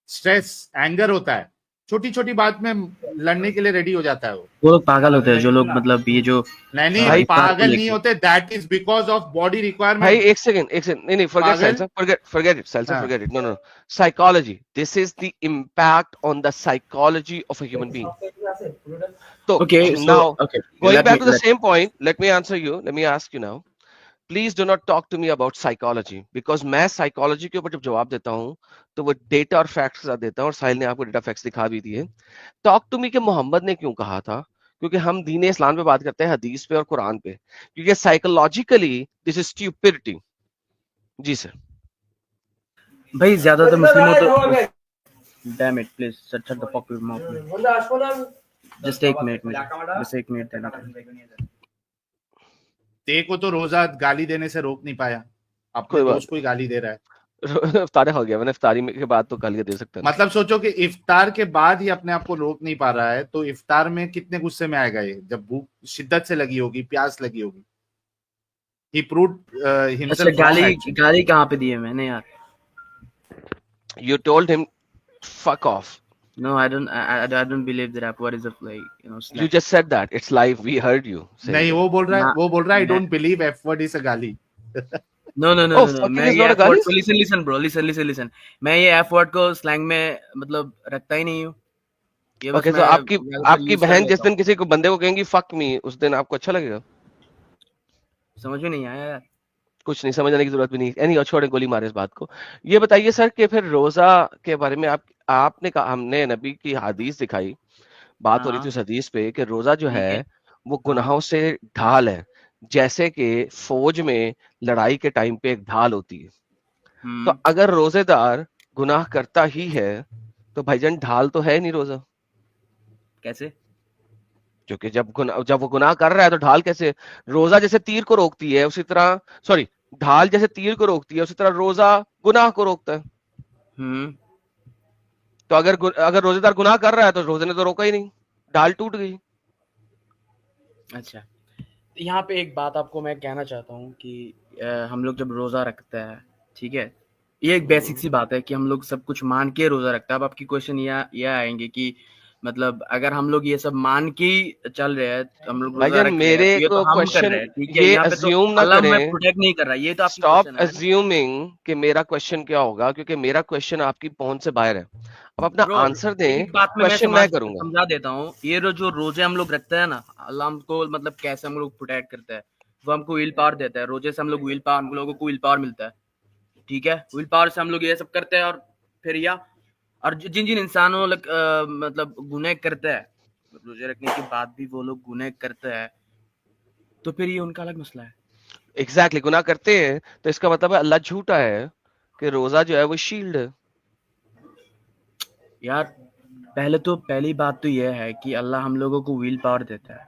स्ट्रेस, एंगर होता है, छोटी छोटी बात में लड़ने के लिए रेडी हो जाता है वो लोग पागल होते हैं जो लोग मतलब ये जो नहीं भाई, पागल नहीं होते, that is because of body requirement. भाई एक सेकंड नहीं forget it no psychology, this is the impact on the psychology of a human being. So Okay, so now okay, going let back me- to the same point, let me ask you now, please do not talk to me about psychology, because मैं psychology के ऊपर जब जवाब देता हूँ तो वो data और फैक्ट्स के साथ देता हूँ, और साहिल ने आपको डेटा फैक्ट्स दिखा भी दिए। टॉक टू मी कि मोहम्मद ने क्यों कहा था, क्योंकि हम दीन इस्लाम पे बात करते हैं, हदीस पे और कुरान पे, क्योंकि साइकोलॉजिकली दिस इज स्टूपिडिटी। जी सर। भाई ज्यादातर मुस्लिमों तो damn it, please shut the fuck your mouth. Just एक मिनट देना। ते को तो रोजा गाली देने से रोक नहीं पाया, अपने कोई बात दोस्त को ही गाली दे रहा है। इफ्तार हो गया, मैंने इफ्तारी के बाद तो गालियां दे सकता है। मतलब सोचो कि इफ्तार के बाद ही अपने आप को रोक नहीं पा रहा है, तो इफ्तार में कितने गुस्से में आएगा ये, जब भूख शिद्दत से लगी होगी, प्यास लगी होगी। He proved himself अच्छा, wrong actually. गाली कहाँ पे दी है मैंने यार? You told him fuck off. No, I don't believe that. What is it like? You know, You just said that. It's live. We heard you. say नहीं, that. वो बोल रहा है I मैं- don't believe F word is a गाली। No. Oh, fucking मैं is ये not a F word गाली? को listen bro, listen. मैं ये F word को slang में मतलब रखता ही नहीं हूँ। ये बस Okay, so मैं आपकी use कर बहन लेता जिस दिन हूँ। किसी को बंदे को कहेंगी fuck me, उस दिन आपको अच्छा लगेगा? समझ में नहीं आया यार। कुछ नहीं समझने की जरूरत भी नहीं। एनी छोड़े, गोली मारे इस बात को। ये बताइए सर कि फिर रोजा के बारे में आपने कहा, हमने नबी की हदीस दिखाई, बात हो रही थी उस हदीस पे कि रोजा जो ठीक है है। वो गुनाहों से ढाल है, जैसे कि फौज में लड़ाई के टाइम पे एक ढाल होती है। तो अगर रोजेदार गुनाह करता ही है तो भाईजान ढाल तो है नहीं रोजा, कैसे? क्योंकि जब वो गुनाह कर रहा है तो ढाल कैसे? रोजा जैसे तीर को रोकती है उसी तरह, सॉरी, ढाल जैसे तीर को रोकती है उसी तरह रोजा गुनाह को रोकता है। तो अगर रोजेदार गुनाह कर रहा है तो रोजे ने तो रोका ही नहीं, ढाल टूट गई। अच्छा, यहाँ पे एक बात आपको मैं कहना चाहता हूँ कि हम लोग जब रोजा रखते हैं, ठीक है, ये एक बेसिक सी बात है कि हम लोग सब कुछ मान के रोजा रखते हैं। अब आपकी क्वेश्चन ये आएंगे कि मतलब अगर हम लोग ये सब मान के चल रहे हैं तो हम लोग रोजा रख रहे हैं, मेरे तो ये को तो हम कर क्वेश्चन रहे हैं, ठीक है, ये यहाँ पे तो assume ना अल्लाह करें, हमें प्रोटेक्ट नहीं कर रहा, ये तो आपकी स्टॉप क्वेश्चन है। अज्यूमिंग कि मेरा क्वेश्चन क्या होगा, क्योंकि मेरा क्वेश्चन आपकी पहुंच से बाहर है। अब अपना ब्रो, आंसर दें, एक बात में क्वेश्चन मैं करूंगा। समझा देता हूँ। ये जो रोजे हम लोग रखते हैं ना, अल्लाह हमको मतलब कैसे हम लोग प्रोटेक्ट करता है, वो हमको विल पावर देता है। रोजे से हम लोग हम लोगों को विल पावर मिलता है, ठीक है। विल पावर से हम लोग ये सब करते हैं, और फिर और जिन इंसानों मतलब गुनाह करते हैं, रोजे रखने के बाद भी वो लोग गुनाह करते हैं, तो फिर ये उनका अलग मसला है। एग्जैक्टली, गुनाह करते हैं तो इसका मतलब है अल्लाह झूठा है कि रोजा जो है वो शील्ड है। यार पहली बात तो यह है कि अल्लाह हम लोगों को विल पावर देता है।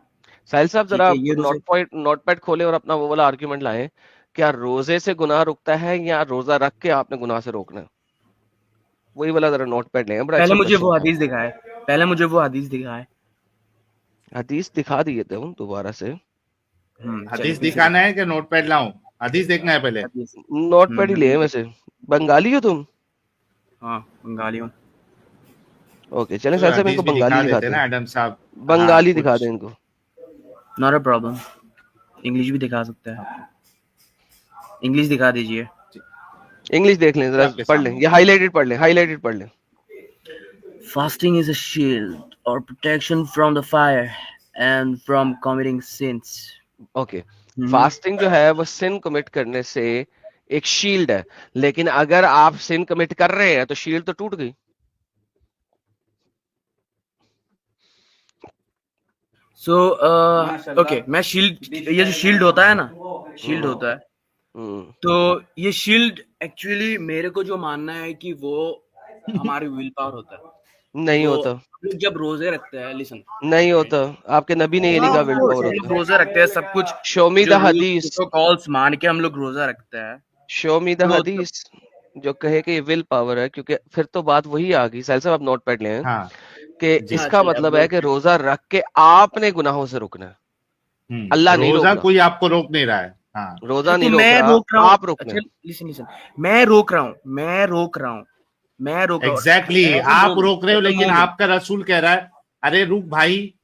साहिल साहब जरा ये नोटपैड खोले और अपना वो वाला आर्ग्यूमेंट लाएं, क्या रोजे से गुनाह रुकता है या रोजा रख के आपने गुनाह से रोकना है? वही वाला जरा नोटपैड लें। पहले मुझे वो हदीस दिखाए। हदीस दिखा दिए थे हम दोबारा से। हदीस दिखाना है कि नोटपैड लाऊं? हदीस देखना है पहले। नोटपैड ही लिए वैसे। बंगाली हो तुम? हाँ, बंगाली हूँ। ओके, चलें साहिल साहब, इनको बंगाली दिखाते हैं। एडम साहब बंगाली दिखा दें इनको। नॉट अ प्रॉब्लम, इंग्लिश भी दिखा सकते हैं। इंग्लिश दिखा दीजिए। इंग्लिश देख लें जरा, पढ़ लें, ये हाईलाइटेड पढ़ लें। Fasting is a shield or protection from the fire and from committing sins. Okay, fasting जो है वो सिन कमिट करने से एक शील्ड है, लेकिन अगर आप सिन कमिट कर रहे हैं तो शील्ड तो टूट गई। सो ओके, मैं शील्ड, ये जो शील्ड होता है ना, शील्ड होता है, तो ये शील्ड एक्चुअली मेरे को जो मानना है कि वो हमारी विल पावर होता है। नहीं तो होता, हम लोग जब रोजे रखते हैं, लिसन, नहीं होता, आपके नबी ने ये नहीं कहा विल पावर हम लोग होता। रोजे रखते हैं, सब कुछ शो मी द हदीस, कॉल्स मान के हम लोग रोजा रखते हैं। शो मी द हदीस जो कहे कि ये विल पावर है, क्योंकि फिर तो बात वही आ गई। साहिल साहब आप नोट पैड लें हाँ, कि इसका मतलब है कि रोजा रख के आपने गुनाहों से रुकना है, अल्लाह नहीं रोक रोजा रहा। कोई आपको रोक नहीं रहा है। हाँ, रोजा नहीं तो मैं रोक रहा, आप रोक रहे हैं। लिसन, मैं रोक रहा हूँ। एग्जैक्टली, आप रोक रहे हो, लेकिन आपका रसूल कह रहा है अरे रुक भाई,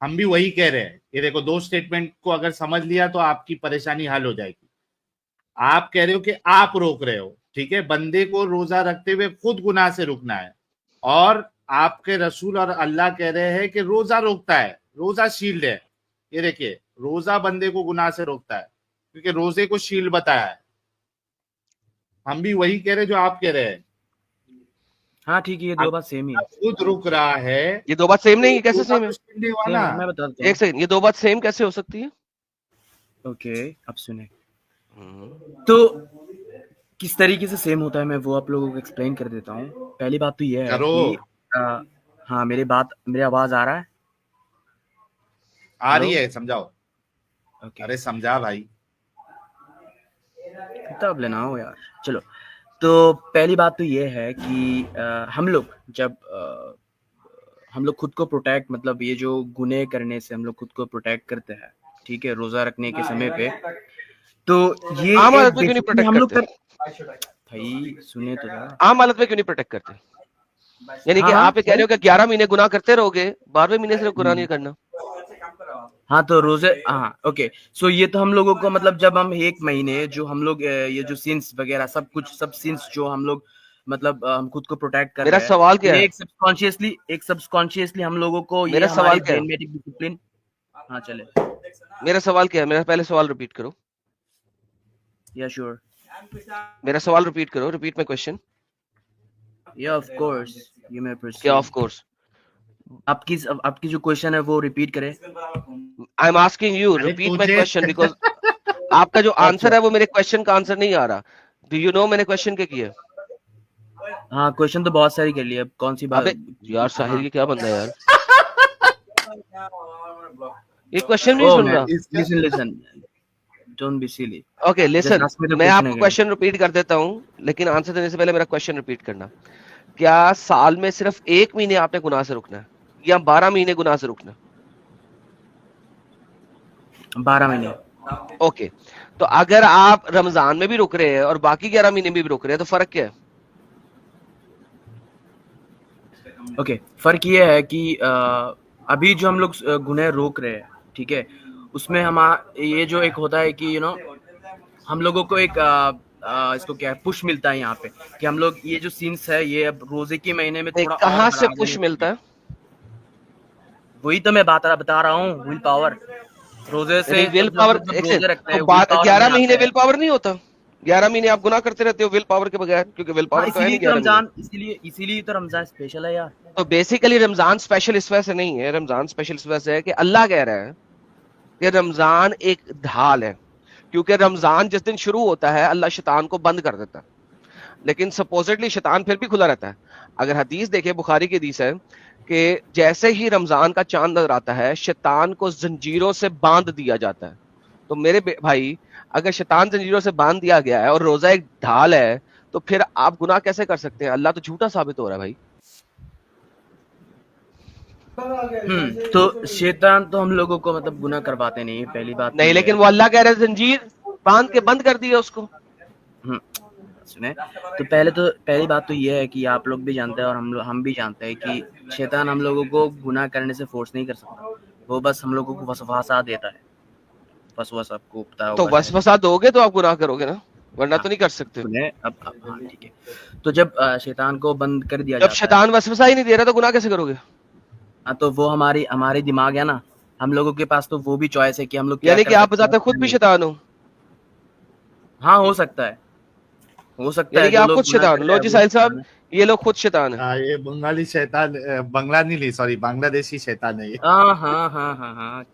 हम भी वही कह रहे हैं। ये देखो, दो स्टेटमेंट को अगर समझ लिया तो आपकी परेशानी हल हो जाएगी। आप कह रहे हो कि आप रोक रहे हो, ठीक है, बंदे को रोजा रखते हुए खुद गुनाह से रुकना है, और आपके रसूल और अल्लाह कह रहे हैं कि रोजा रोकता है, रोजा शील्ड है। ये देखिए, रोजा बंदे को गुनाह से रोकता है, क्योंकि रोजे को शील्ड बताया है। हम भी वही कह रहे हैं जो आप कह रहे हैं। हाँ ठीक है, ये दो बात सेम ही है। खुद रुक रहा है, ये दो बात सेम नहीं है, कैसे सेम है? मैं बताता हूँ, एक सेकंड, ये दो बात सेम कैसे हो सकती है? ओके, अब सुने। तो किस तरीके से सेम होता है, मैं वो आप लोगों को एक्सप्लेन कर देता हूँ। पहली बात तो ये है कि हाँ, मेरी आवाज आ रहा है? आ रही है, समझाओ। ओके, अरे समझा भाई, तब लेना हो यार। चलो, तो पहली बात तो ये है कि हम लोग जब हम लोग खुद को प्रोटेक्ट, मतलब ये जो गुनाह करने से हम लोग खुद को प्रोटेक्ट करते हैं, ठीक है, रोजा रखने के समय पे, तो ये आम हालत में क्यों नहीं प्रोटेक्ट हम लोग करते? भाई सुने तो, आम हालत में क्यों नहीं प्रोटेक्ट करते? यानी कि आप कह रहे हो कि 11 महीने गुनाह करते रहोगे, 12वें महीने सिर्फ गुनाह नहीं करना। हाँ, तो रोजे, हाँ ओके, सो ये तो हम लोगों को, मतलब जब हम एक महीने जो हम लोग ये जो सिंस वगैरह सब सिंस जो हम लोग, मतलब हम खुद को प्रोटेक्ट कर रहे हैं। मेरा सवाल क्या है? एक सबकॉन्शियसली हम लोगों को मेरा सवाल क्या है? डिसिप्लिन। हाँ चले, मेरा सवाल क्या है? मेरा पहले सवाल रिपीट करो। या श्योर, मेरा सवाल रिपीट करो, रिपीट माय क्वेश्चन। या of course, you may proceed. क्या ऑफ कोर्स? आपकी जो क्वेश्चन है वो रिपीट करें। I am asking you, repeat my question, because आपका जो आंसर है वो मेरे क्वेश्चन का आंसर नहीं आ रहा। डू यू नो मैंने क्वेश्चन क्या किया? हाँ, क्वेश्चन तो बहुत सारी कर लिया, कौन सी बात? यार साहिल, ये क्या बंदा है यार, ये क्वेश्चन नहीं सुन रहा। Listen, don't be silly. Okay listen, मैं आपको क्वेश्चन रिपीट कर देता हूँ, लेकिन आंसर देने से पहले मेरा क्वेश्चन रिपीट करना। क्या साल में सिर्फ 1 महीने आपने गुनाह से रुकना है या 12 महीने गुनाह से रुकना? 12 महीने। ओके, तो अगर आप रमजान में भी रुक रहे हैं और बाकी 11 महीने में भी रुक रहे हैं, तो फर्क क्या है? ओके, फर्क ये है कि अभी जो हम लोग गुनाह रोक रहे हैं, ठीक है, उसमें हम ये जो एक होता है कि हम लोगों को एक इसको क्या है, पुश मिलता है यहाँ पे, कि हम लोग ये जो सीन्स है ये अब रोजे के महीने में थोड़ा कहाँ से पुश मिलता है? वही तो मैं बता रहा हूँ, विल पावर। रोजे से विल पावर, 11 महीने विल पावर नहीं होता? 11 महीने आप गुनाह करते रहते हो विल पावर के बगैर, क्योंकि विल पावर तो है नहीं। इसीलिए तो रमजान स्पेशल है यार। तो बेसिकली रमजान स्पेशल इस वजह से नहीं है, रमजान स्पेशल इस वजह से है कि अल्लाह कह रहा है कि रमजान एक ढाल है, क्योंकि रमजान जिस दिन शुरू होता है अल्लाह शैतान को बंद कर देता है, लेकिन सपोजिटली शैतान फिर भी खुला रहता है। अगर हदीस देखे, बुखारी की हदीस है कि जैसे ही रमजान का चांद नजर आता है शैतान को जंजीरों से बांध दिया जाता है। तो मेरे भाई, अगर शैतान जंजीरों से बांध दिया गया है और रोजा एक ढाल है, तो फिर आप गुनाह कैसे कर सकते हैं? अल्लाह तो झूठा साबित हो रहा है भाई। तो शैतान तो हम लोगों को मतलब गुनाह करवाते नहीं है, पहली बात नहीं, लेकिन वो अल्लाह कह रहे हैं जंजीर बांध के बंद कर दिया उसको। सुने, तो पहली बात तो ये है कि आप लोग भी जानते हैं और हम भी जानते हैं कि शैतान हम लोगों को गुनाह करने से फोर्स नहीं कर सकता, वो बस हम लोगों को वसवासा देता है। वसवासा आपको पता होगा। तो वसवासा दोगे तो आप गुनाह करोगे ना? वरना तो नहीं कर सकते। सुने अब हाँ ठीक है। तो जब शैतान को बंद कर दिया जब जाता है, शैतान वसवसा ही नहीं दे रहा तो गुनाह कैसे करोगे? तो वो हमारी दिमाग है ना, हम लोगों के पास तो वो भी चॉइस है कि हम लोग क्या यानी कर कि आप सकते हैं बताते और खुद क्या भी नहीं। शैतान हो, हाँ हो सकता है यानी कि जो आप लोग खुद गुनाह शैतान कर हो। रहे लो हैं जी वो साहिल शैतान साहब, है। ये लोग खुद शैतान है। ये बंगाली शैतान, बंगला नहीं ली, सॉरी, बांग्लादेशी शैतान है ये। हाँ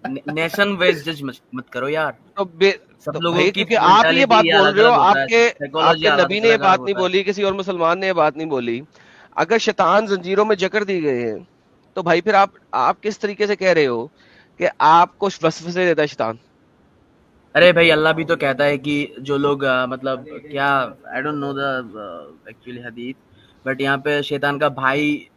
नेशन वाइज जज मत करो यार। तो सब तो लोगों भाई की क्योंकि आप ये मेंटालिटी बात बोल अलग रहे हो, अलग होता है, आपके साइकोलॉजी आपके अलग नबी ने ये अलग बात नहीं होता है। बोली, किसी और मुसलमान ने ये बात नहीं बोली। अगर शैतान जंजीरों में जकड़ दी गए हैं तो भाई फिर आप किस तरीके से कह रहे हो कि आपको वसवसे देता है शैतान? अरे भाई अल्लाह भी तो कहता है कि जो लोग मतलब क्या, आई डोंट नो द एक्चुअली हदीस, बट यहाँ पे शैतान का भाई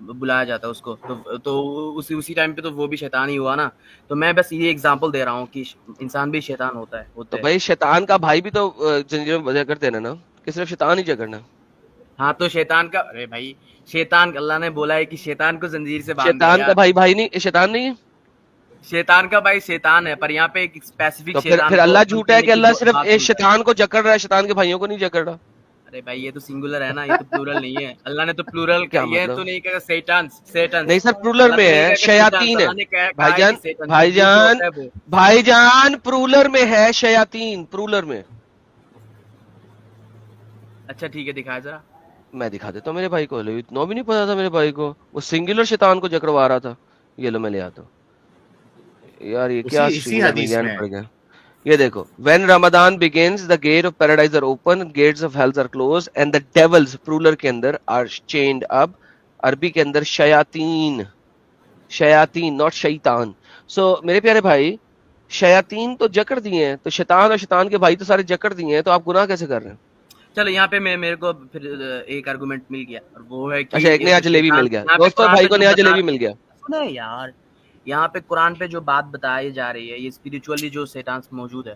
बुलाया जाता है उसको, तो उसी टाइम पे तो वो भी शैतान ही हुआ ना। तो मैं बस ये एग्जांपल दे रहा हूँ कि इंसान भी शैतान होते तो हैं। भाई शैतान का भाई भी तो जंजीरों में जकड़ देना ना, कि सिर्फ शैतान ही जकड़ना? हाँ तो शैतान का, अरे भाई शैतान, अल्लाह ने बोला है कि शैतान को जंजीर से बांध दिया शैतान का यार। भाई नहीं, शैतान नहीं है? शैतान का भाई शैतान है, पर यहाँ पे एक स्पेसिफिक तो फिर शैतान फिर को अल्लाह बंद झूठा है करने कि की अल्लाह सिर्फ बात एक बोल रहा है। शैतान को जकड़ रहा है, शैतान के भाइयों को नहीं जकड़ रहा? अरे भाई ये तो सिंगुलर है ना, ये तो प्लूरल नहीं है। अल्लाह ने तो प्लूरल क्या ये तो मतलब? नहीं कहा सेटन्स सेटन्स। नहीं सर, प्लूरल अल्लाह में तो नहीं है, कहा कि सेटन्स, शयातीन है। अल्लाह ने कहा है कि भाईजान, सेटन जंजीर जो भाईजान, होता है वो। भाईजान प्लूरल में है, शयातीन प्लूरल में। अच्छा ठीक है, दिखाया जरा। मैं दिखा देता हूँ मेरे भाई को। लो, इतना भी नहीं पता था मेरे भाई को, वो सिंगुलर शैतान को जकड़वा रहा था। ये लो मैं ले आता हूँ यार, ये उसी क्या इसी सिंगुलर में हदीस ज्ञान में है। पड़ गया। ये देखो, when Ramadan begins the gate of paradise are open, gates of hells are closed and the devils plural के अंदर are chained up। अरबी के अंदर शयातीन, शयातीन नॉट शैतान। सो मेरे प्यारे भाई, शयातीन तो जकड़ दिए हैं, तो शैतान और शैतान के भाई तो सारे जकड़ दिए हैं, तो आप गुनाह कैसे कर रहे हैं? चलो यहाँ पे मेरे को फिर एक आर्गुमेंट मिल गया, और वो है कि अच्छा, एक ये नया जो जलेबी शैतान मिल गया यहाँ पे दोस्तों, कुरान भाई पे को जो नया बता, जलेबी मिल गया। सुने यार, यहाँ पे कुरान पे जो बात बताई जा रही है, ये स्पिरिचुअली जो शैतान मौजूद है,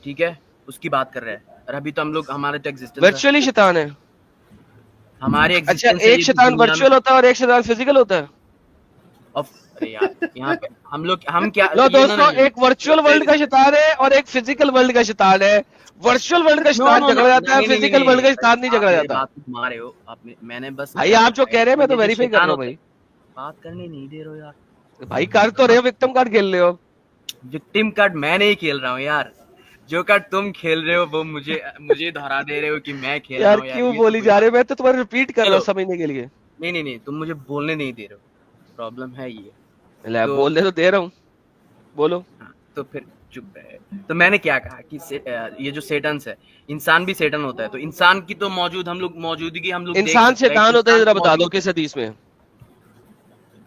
ठीक है, उसकी बात कर रहे हैं। और अभी तो हम लोग, हमारे तो एग्जिस्टेंस है, वर्चुअली शैतान है? हमारी अच्छा, एग्जिस्टेंस है एक ये शैतान दुनिया में। वर्चुअल होता है और एक शैतान फिजिकल होता है? अरे यार यहाँ पे हम क्या लो ये दोस्तों, एक वर्चुअल वर्ल्ड का शैतान है और एक फिजिकल वर्ल्ड का शैतान है। वर्चुअल वर्ल्ड का नो शैतान नो नो झगड़ा जाता है, नहीं नहीं नहीं फिजिकल वर्ल्ड नहीं का भाई, शैतान नहीं आप झगड़ा मेरी जाता। बात को घुमा रहे हो आप। मैंने बस भाई आप जो कह रहे हैं मैं ये तो जो वेरीफाई कर शैतान रहा हूँ होता है, भाई। बात करने नहीं दे रहे हो यार। भाई कर तो रहे हो, विक्टिम कार्ड खेल रहे हो। विक्टिम कार्ड मैं नहीं खेल रहा हूँ यार, जो कार्ड तुम खेल रहे हो वो मुझे दोहरा दे रहे हो कि मैं खेल रहा यार हूँ यार, क्यों ये तो बोली कोई जा बात रहे हो? मैं तो तुम्हारा रिपीट कर रहा हूँ चलो समझने के लिए। नहीं तुम मुझे बोलने नहीं दे रहे हो, प्रॉब्लम है ये। ले तो बोल दे तो दे रहा हूँ, बोलो। हाँ, तो फिर चुप रहे। तो मैंने क्या कहा कि ये जो सेटन्स है, इंसान भी सेटन होता है, तो इंसान की तो मौजूदगी हम लोग देख इंसान सकते हैं कि शैतान होता है, इंसान जरा तो बता दो मौजूद है। किस हदीस में?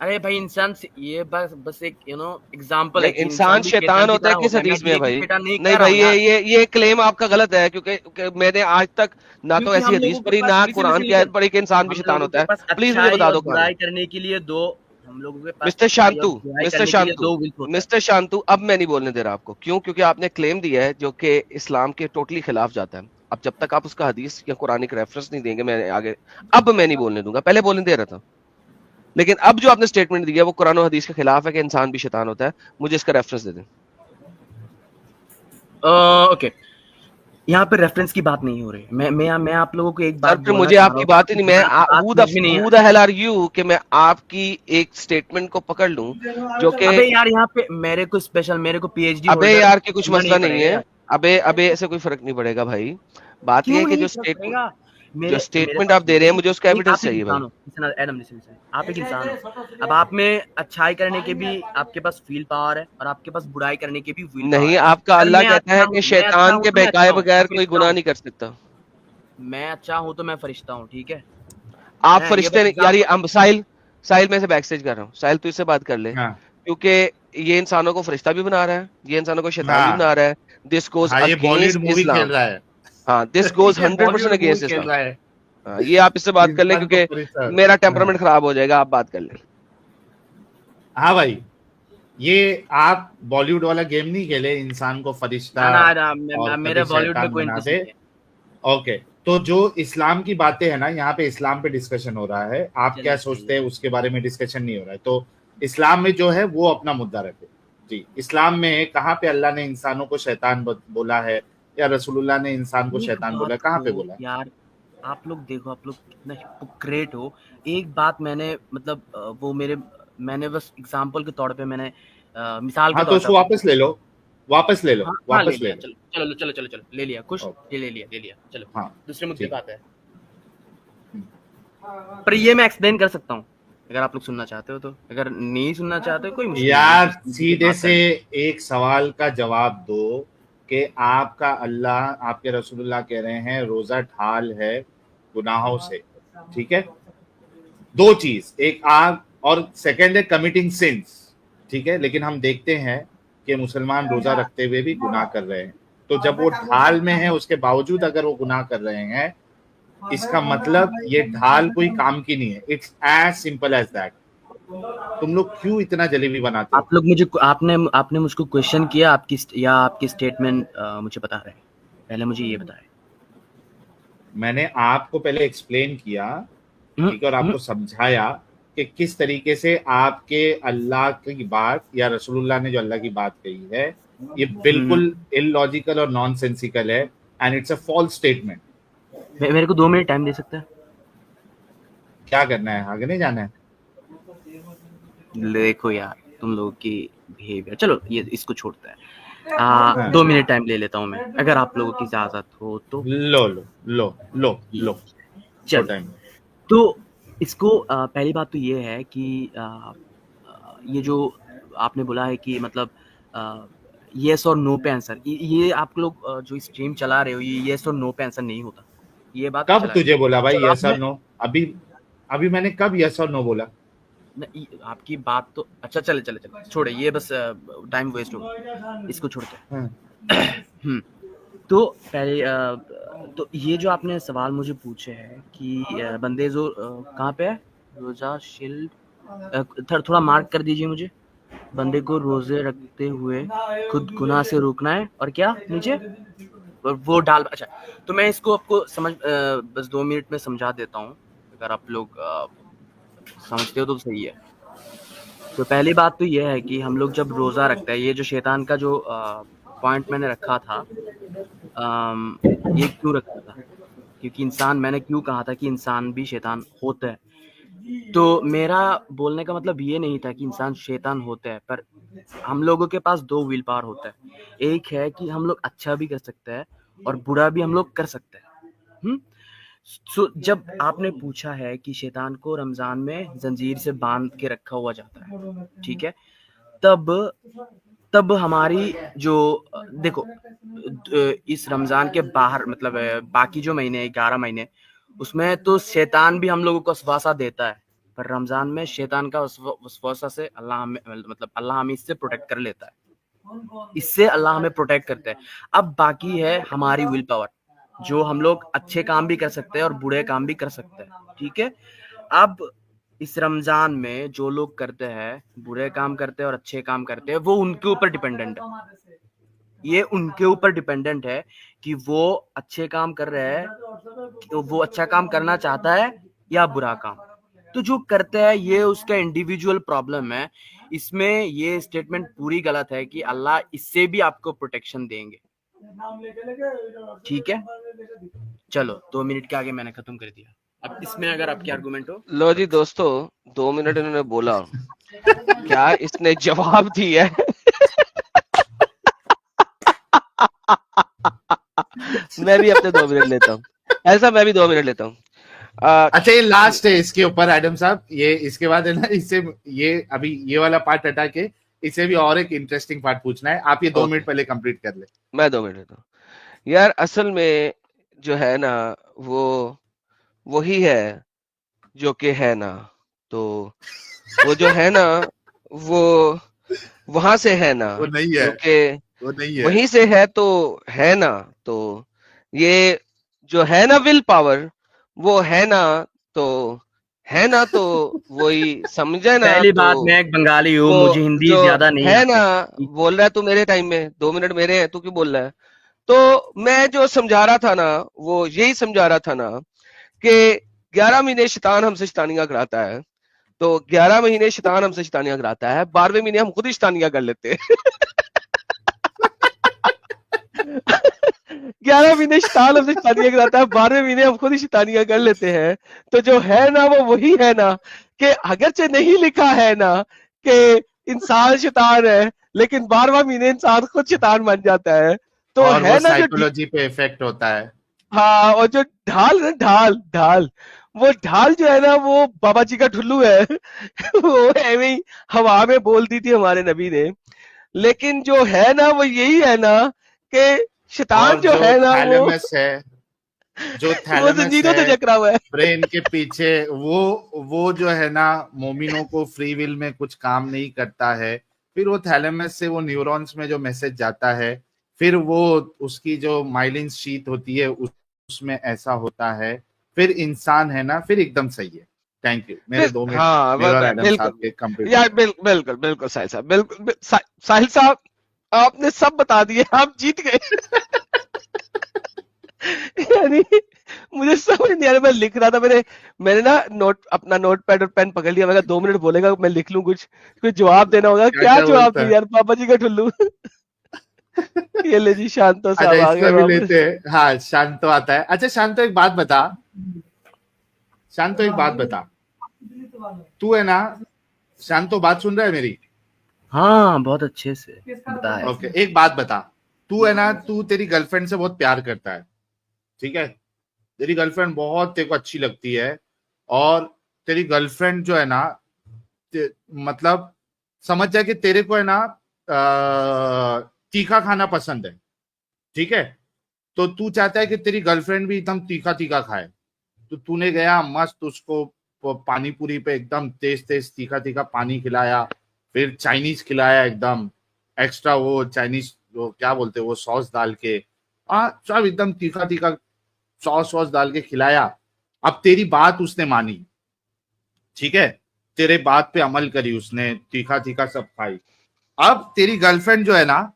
अरे भाई इंसान से ये बस एक एग्जांपल है नहीं, कि इंसान इंसान भी शैतान की होता है तरह किस होता है। मैं हदीस में है ये कि भाई? शैतान नहीं नहीं कह रहा भाई, हूँ यार, ये क्लेम आपका गलत है, क्योंकि मैंने आज तक ना तो क्योंकि ऐसी हम हदीस लोगों के पढ़ी, पास, ना लिसन कुरान लिसन की आयत लिसन, पढ़ी कि इंसान भी हम शैतान लोगों होता के है। पास प्लीज मुझे अच्छाई बता और दो कहां है। बुराई करने के लिए दो, हम लोगों के पास मिस्टर अच्छाई और शांतु, बुराई मिस्टर करने के लिए शांतु, दो विल्स होता है। मिस्टर शांतु, अब मैं नहीं बोलने दे रहा आपको। क्यों? क्योंकि आपने क्लेम दिया है जो कि इस्लाम के टोटली खिलाफ जाता है। अब जब तक आप उसका हदीस या कुरानिक रेफरेंस नहीं देंगे, मैं आगे अब मैं नहीं बोलने दूंगा। पहले बोलने दे रहा था, लेकिन अब जो आपने स्टेटमेंट दिया वो कुरान और हदीस के खिलाफ है कि इंसान भी शैतान होता है। मुझे इसका रेफरेंस दे दें। ओके, यहाँ पे रेफरेंस की बात नहीं हो रही है। मैं आप लोगों को एक सर बात फिर बोलना मुझे चाह रहा आपकी हूँ, बात ही नहीं, मैं बात समझ में नहीं हु आ द हेल आर यू कि मैं आपकी एक स्टेटमेंट को पकड़ लूं जो कि अबे यार यहाँ पे मेरे को पीएचडी अबे होल्डर यार की कुछ बनना मसला नहीं नहीं पड़ेगा है। यार। अबे ऐसे कोई फर्क नहीं पड़ेगा भाई। बात यह है क्यों कि नहीं जो फर्क स्टेटमेंट पड़ेगा? जो मेरे स्टेटमेंट पास आप दे रहे हैं मुझे उसका एक, एविडेंस आप एक चाहिए भाई। इंसान हो, लिसन एडम, लिसन, आप एक इंसान हो। अब आप में अच्छाई करने के भी आपके पास फील पावर है, और आपके पास बुराई करने के भी फील पावर नहीं, है। आपका अगर अल्लाह मैं कहता अच्छा है हूँ, कि मैं अच्छा शैतान हूँ के तो मैं अच्छा बहकाए हूँ, मैं बगैर कोई फरिश्ता गुनाह हूँ। नहीं कर सकता। मैं अच्छा हूँ तो मैं फरिश्ता हूँ, ठीक है। आप ये फरिश्ते बस नहीं यार। ये एग्जाम्पल। साहिल, साहिल मैं से बैक स्टेज कर रहा हूँ। साहिल तू इससे बात कर ले, हाँ क्योंकि ये इंसानों को फरिश्ता भी बना रहा है, ये इंसानों को शैतान भी हाँ बना रहा है। दिस गोज हाँ, ये बॉलीवुड अगेंस्ट मूवी खेल इस्लाम। रहा है। हाँ, दिस गोज ये 100% बॉलीवुड मूवी अगेंस्ट खेल इस्लाम। रहा है। हाँ, ये आप इससे बात कर ले, इंसान को क्योंकि फरिश्ता। मेरा हाँ टेम्परामेंट खराब हो जाएगा। आप बात कर ले। हाँ भाई, ये आप बॉलीवुड वाला गेम नहीं खेले, इंसान को फरिश्ता ना और मेरे कभी बॉलीवुड में शैतान कोई बना इंटरेस्ट दे। नहीं है। ओके, तो जो इस्लाम की बातें हैं ना, यहाँ पे इस्लाम पे डिस्कशन हो रहा है। आप चलिए क्या सही सोचते है। हैं उसके बारे में डिस्कशन नहीं हो रहा है। तो इस्लाम में जो है वो अपना मुद्दा रखे जी। इस्लाम में कहाँ पे अल्लाह ने इंसानों को शैतान बोला है, या रसूलुल्लाह ने इंसान को एक शैतान बोला? बात कहाँ पे को बोला? यार, आप लोग देखो, आप लोग कितना हिपोक्रेट हो। एक बात मैंने मतलब मैंने बस एग्जांपल के तौर पे मैंने मिसाल के हाँ, तो तौर पे उसको आपको वापस ले लो, वापस ले लो, हाँ हाँ, ले वापस ले लिया, लो। चलो ले लिया, खुश, ओके, ये ले लिया, चलो हाँ, दूसरे मुद्दे ठीक। पे आते हैं। पर ये मैं एक्सप्लेन कर सकता हूँ अगर आप लोग सुनना चाहते हो तो, अगर नहीं सुनना चाहते हो कोई मुश्किल नहीं है, यार जिस मुद्दे पे सीधे बात से करनी है। एक सवाल का जवाब दो कि आपका अल्लाह, आपके रसूलुल्लाह कह रहे हैं रोजा ढाल है गुनाहों से, ठीक है? दो चीज, एक आग और सेकंड है कमिटिंग सिंस, ठीक है? लेकिन हम देखते हैं कि मुसलमान रोजा रखते हुए भी गुनाह कर रहे हैं। तो जब वो ढाल में है उसके बावजूद अगर वो गुनाह कर रहे हैं, इसका मतलब ये ढाल कोई काम की नहीं है। It's as simple as that. तुम लोग क्यों इतना जलेबी बनाते हो? आप लोग मुझे आपने मुझको क्वेश्चन किया, आपकी स्टेटमेंट मुझे बता रहे हैं, पहले मुझे ये बताएं। मैंने आपको पहले एक्सप्लेन किया, ठीक है, और आपको समझाया कि किस तरीके से आपके अल्लाह की बात या रसूलुल्लाह ने जो अल्लाह की बात कही है ये बिल्कुल इलॉजिकल और नॉनसेंसिकल है and it's a false statement. मेरे को 2 मिनट टाइम दे सकते हैं? क्या करना है, आगे नहीं जाना है? देखो यार तुम लोगों की बिहेवियर, चलो ये इसको छोड़ते हैं। हाँ। 2 मिनट टाइम ले लेता हूँ मैं, अगर आप लोगों की इजाजत हो तो। लो लो लो लो लो, चलो टाइम। तो इसको पहली बात तो ये है कि ये जो आपने बोला है कि मतलब येस और नो पे आंसर, ये आप लोग जो स्ट्रीम चला रहे हो ये येस और नो पे आंसर नहीं होता, ये बात कब चला तुझे बोला भाई चलो यस और नो? अभी अभी मैंने कब यस और नो बोला? आपकी बात तो अच्छा, चले छोड़े, ये बस टाइम वेस्ट होगा, इसको छोड़ते हैं। तो पहले तो ये जो आपने सवाल मुझे पूछे है कि बंदे जो कहाँ पे है रोजा शील्ड, थोड़ा मार्क कर दीजिए मुझे। बंदे को रोजे रखते हुए खुद गुनाह से रोकना है और क्या नीचे वो डाल। अच्छा, तो मैं इसको आपको बस 2 मिनट में समझा देता हूँ, अगर आप लोग समझते हो तो सही है। तो पहली बात तो ये है कि हम लोग जब रोजा रखते हैं, ये जो शैतान का जो पॉइंट मैंने रखा था, ये क्यों रखा था, क्योंकि इंसान, मैंने क्यों कहा था कि इंसान भी शैतान होता है। तो मेरा बोलने का मतलब ये नहीं था कि इंसान शैतान होता है, पर हम लोगों के पास 2 विल पावर होता है। एक है कि हम लोग अच्छा भी कर सकते हैं और बुरा भी हम लोग कर सकते हैं। सो जब आपने पूछा है कि शैतान को रमजान में जंजीर से बांध के रखा हुआ जाता है, ठीक है, तब हमारी जो देखो इस रमजान के बाहर मतलब बाकी जो महीने 11 महीने, उसमें तो शैतान भी हम लोगों को वसवासा देता है, पर रमजान में शैतान का वसवासा से अल्लाह हमें इससे प्रोटेक्ट कर लेता है, इससे अल्लाह हमें प्रोटेक्ट करता है। अब बाकी है हमारी विल पावर, जो हम लोग अच्छे काम भी कर सकते हैं और बुरे काम भी कर सकते हैं, ठीक है। अब इस रमजान में जो लोग करते हैं, बुरे काम करते हैं और अच्छे काम करते हैं, वो उनके ऊपर डिपेंडेंट है, ये उनके ऊपर डिपेंडेंट है कि वो अच्छे काम कर रहे हैं, वो अच्छा काम करना चाहता है या बुरा काम। तो जो करते हैं ये उसका इंडिविजुअल प्रॉब्लम है, इसमें ये स्टेटमेंट पूरी गलत है कि अल्लाह इससे भी आपको प्रोटेक्शन देंगे, ठीक है। चलो 2 मिनट के आगे मैंने खत्म कर दिया, अब इसमें अगर आपके आर्गुमेंट हो। लो जी दोस्तों, 2 मिनट इन्होंने बोला, क्या इसने जवाब दिया है? मैं भी अपने 2 मिनट लेता हूँ, ऐसा मैं भी 2 मिनट लेता हूँ। अच्छा, ये लास्ट है इसके ऊपर एडम साहब, ये इसके बाद है ना, इससे ये अभी ये वाला पार्ट हटा के इसे भी और एक इंटरेस्टिंग पार्ट पूछना है। आप ये 2 मिनट पहले कंप्लीट कर ले। मैं 2 मिनट लेता हूँ यार। असल में जो है ना वो वही है जो कि है ना, तो वो जो है ना वो वहां से है ना, वो नहीं है, जो कि वो नहीं है। वहीं से है तो है ना। तो ये जो है ना विल पावर, वो है ना तो है ना, तो वही समझे ना। पहली तो बात, मैं एक बंगाली हूँ, वो मुझे हिंदी जो ज्यादा नहीं है ना आती। बोल रहा है तू मेरे टाइम में, 2 मिनट मेरे हैं, तू क्यों बोल रहा है? तो मैं जो समझा रहा था ना वो यही समझा रहा था ना कि 11 महीने शैतान हमसे शैतानियां कराता है, तो 11 महीने शैतान हमसे शैतानियां कराता है, 12वें महीने हम खुद ही शैतानियां कर लेते हैं। 11 महीने शैतान हमसे शैतानियां कराता है, 12वें महीने हम खुद ही शैतानियां कर लेते हैं। तो जो है ना वो वही है ना कि अगरचे नहीं लिखा है ना कि इंसान शैतान है, लेकिन 12वां महीने इंसान खुद शैतान बन जाता है। तो और है वो ना जो साइकोलॉजी पे इफेक्ट होता है। हाँ, और जो ढाल है, ढाल ढाल वो ढाल जो है ना वो बाबा जी का ठुल्लू है। वो ऐਵੇਂ ही हवा में बोल दी थी हमारे नबी ने। लेकिन जो है ना वो यही है ना कि शैतान और जो जो है ना थैलेमस है, जो वो थैलेमस जंजीरों से है जकड़ा हुआ है। ब्रेन के पीछे, वो जो है ना मोमिनों को फ्री विल में कुछ काम नहीं करता है। फिर वो थैलेमस से वो न्यूरॉन्स में जो मैसेज जाता है, फिर वो उसकी जो माइलिन शीट होती है उसमें ऐसा होता है, फिर इंसान है ना फिर एकदम सही है। थैंक यू, मेरे फिर 2 मिनट हाँ मेरे और एडम बिल्कुल साहब के कंप्लीट हो यार, गए। बिल्कुल बिल्कुल साहिल साहब, बिल्कुल साहिल साहब आपने सब बता दिए, आप जीत गए। यानी मुझे समझ नहीं आ रहा, मैं लिख रहा था, मैंने ना अपना नोटपैड और पेन पकड़ लिया। मैं कहा 2 मिनट बोलेगा मैं लिख लूं, कुछ जवाब देना होगा। क्या क्या क्या जवाब बोलता दूं है? यार, पापा जी का ठुल्लू। ये ले जी, शांतो अच्छा, साहब आ गए इसका भी वापस। लेते हैं। हाँ, शांतो आता है। अच्छा शांतो, एक बात बता, शांतो एक बात बता, तू है ना, शांतो बात सुन रहा है मेरी? हाँ बहुत अच्छे से बताए। ओके, एक बात बता, तू है ना, तू तेरी गर्लफ्रेंड से बहुत प्यार करता है, ठीक है? तेरी गर्लफ्रेंड बहुत तेरे को अच्छी लगती है, और तेरी गर्लफ्रेंड जो है ना, मतलब समझ जाए कि तेरे को है ना तीखा खाना पसंद है, ठीक है? तो तू चाहता है कि तेरी गर्लफ्रेंड भी एकदम तीखा तीखा खाए। तो तूने गया मस्त उसको पानी पूरी पे एकदम तेज तेज तीखा तीखा पानी खिलाया, फिर चाइनीज खिलाया एकदम एक्स्ट्रा, वो चाइनीज वो क्या बोलते हैं वो सॉस डाल के, सब एकदम तीखा तीखा सॉस वॉस डाल के खिलाया। अब तेरी बात उसने मानी, ठीक है, तेरे बात पे अमल करी उसने, तीखा तीखा सब खाई। अब तेरी गर्लफ्रेंड जो है ना,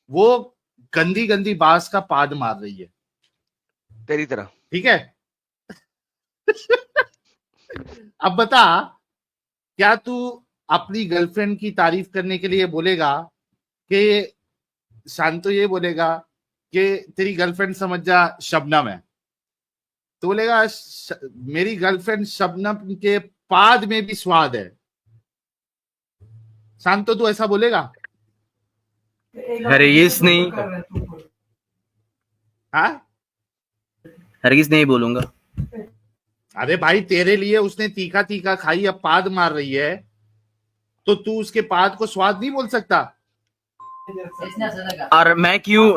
वो गंदी गंदी बांस का पाद मार रही है, तेरी तरह। ठीक है? अब बता, क्या तू अपनी गर्लफ्रेंड की तारीफ करने के लिए बोलेगा कि शांतो ये बोलेगा कि तेरी गर्लफ्रेंड समझ जा शबनम है, तो बोलेगा मेरी गर्लफ्रेंड शबनम के पाद में भी स्वाद है। शांतो तू ऐसा बोलेगा? हरगिज नहीं, हाँ? हरगिज नहीं बोलूंगा। अरे भाई, तेरे लिए उसने तीखा तीखा खाई, अब पाद मार रही है, तो तू उसके पाद को स्वाद नहीं बोल सकता? और मैं क्यों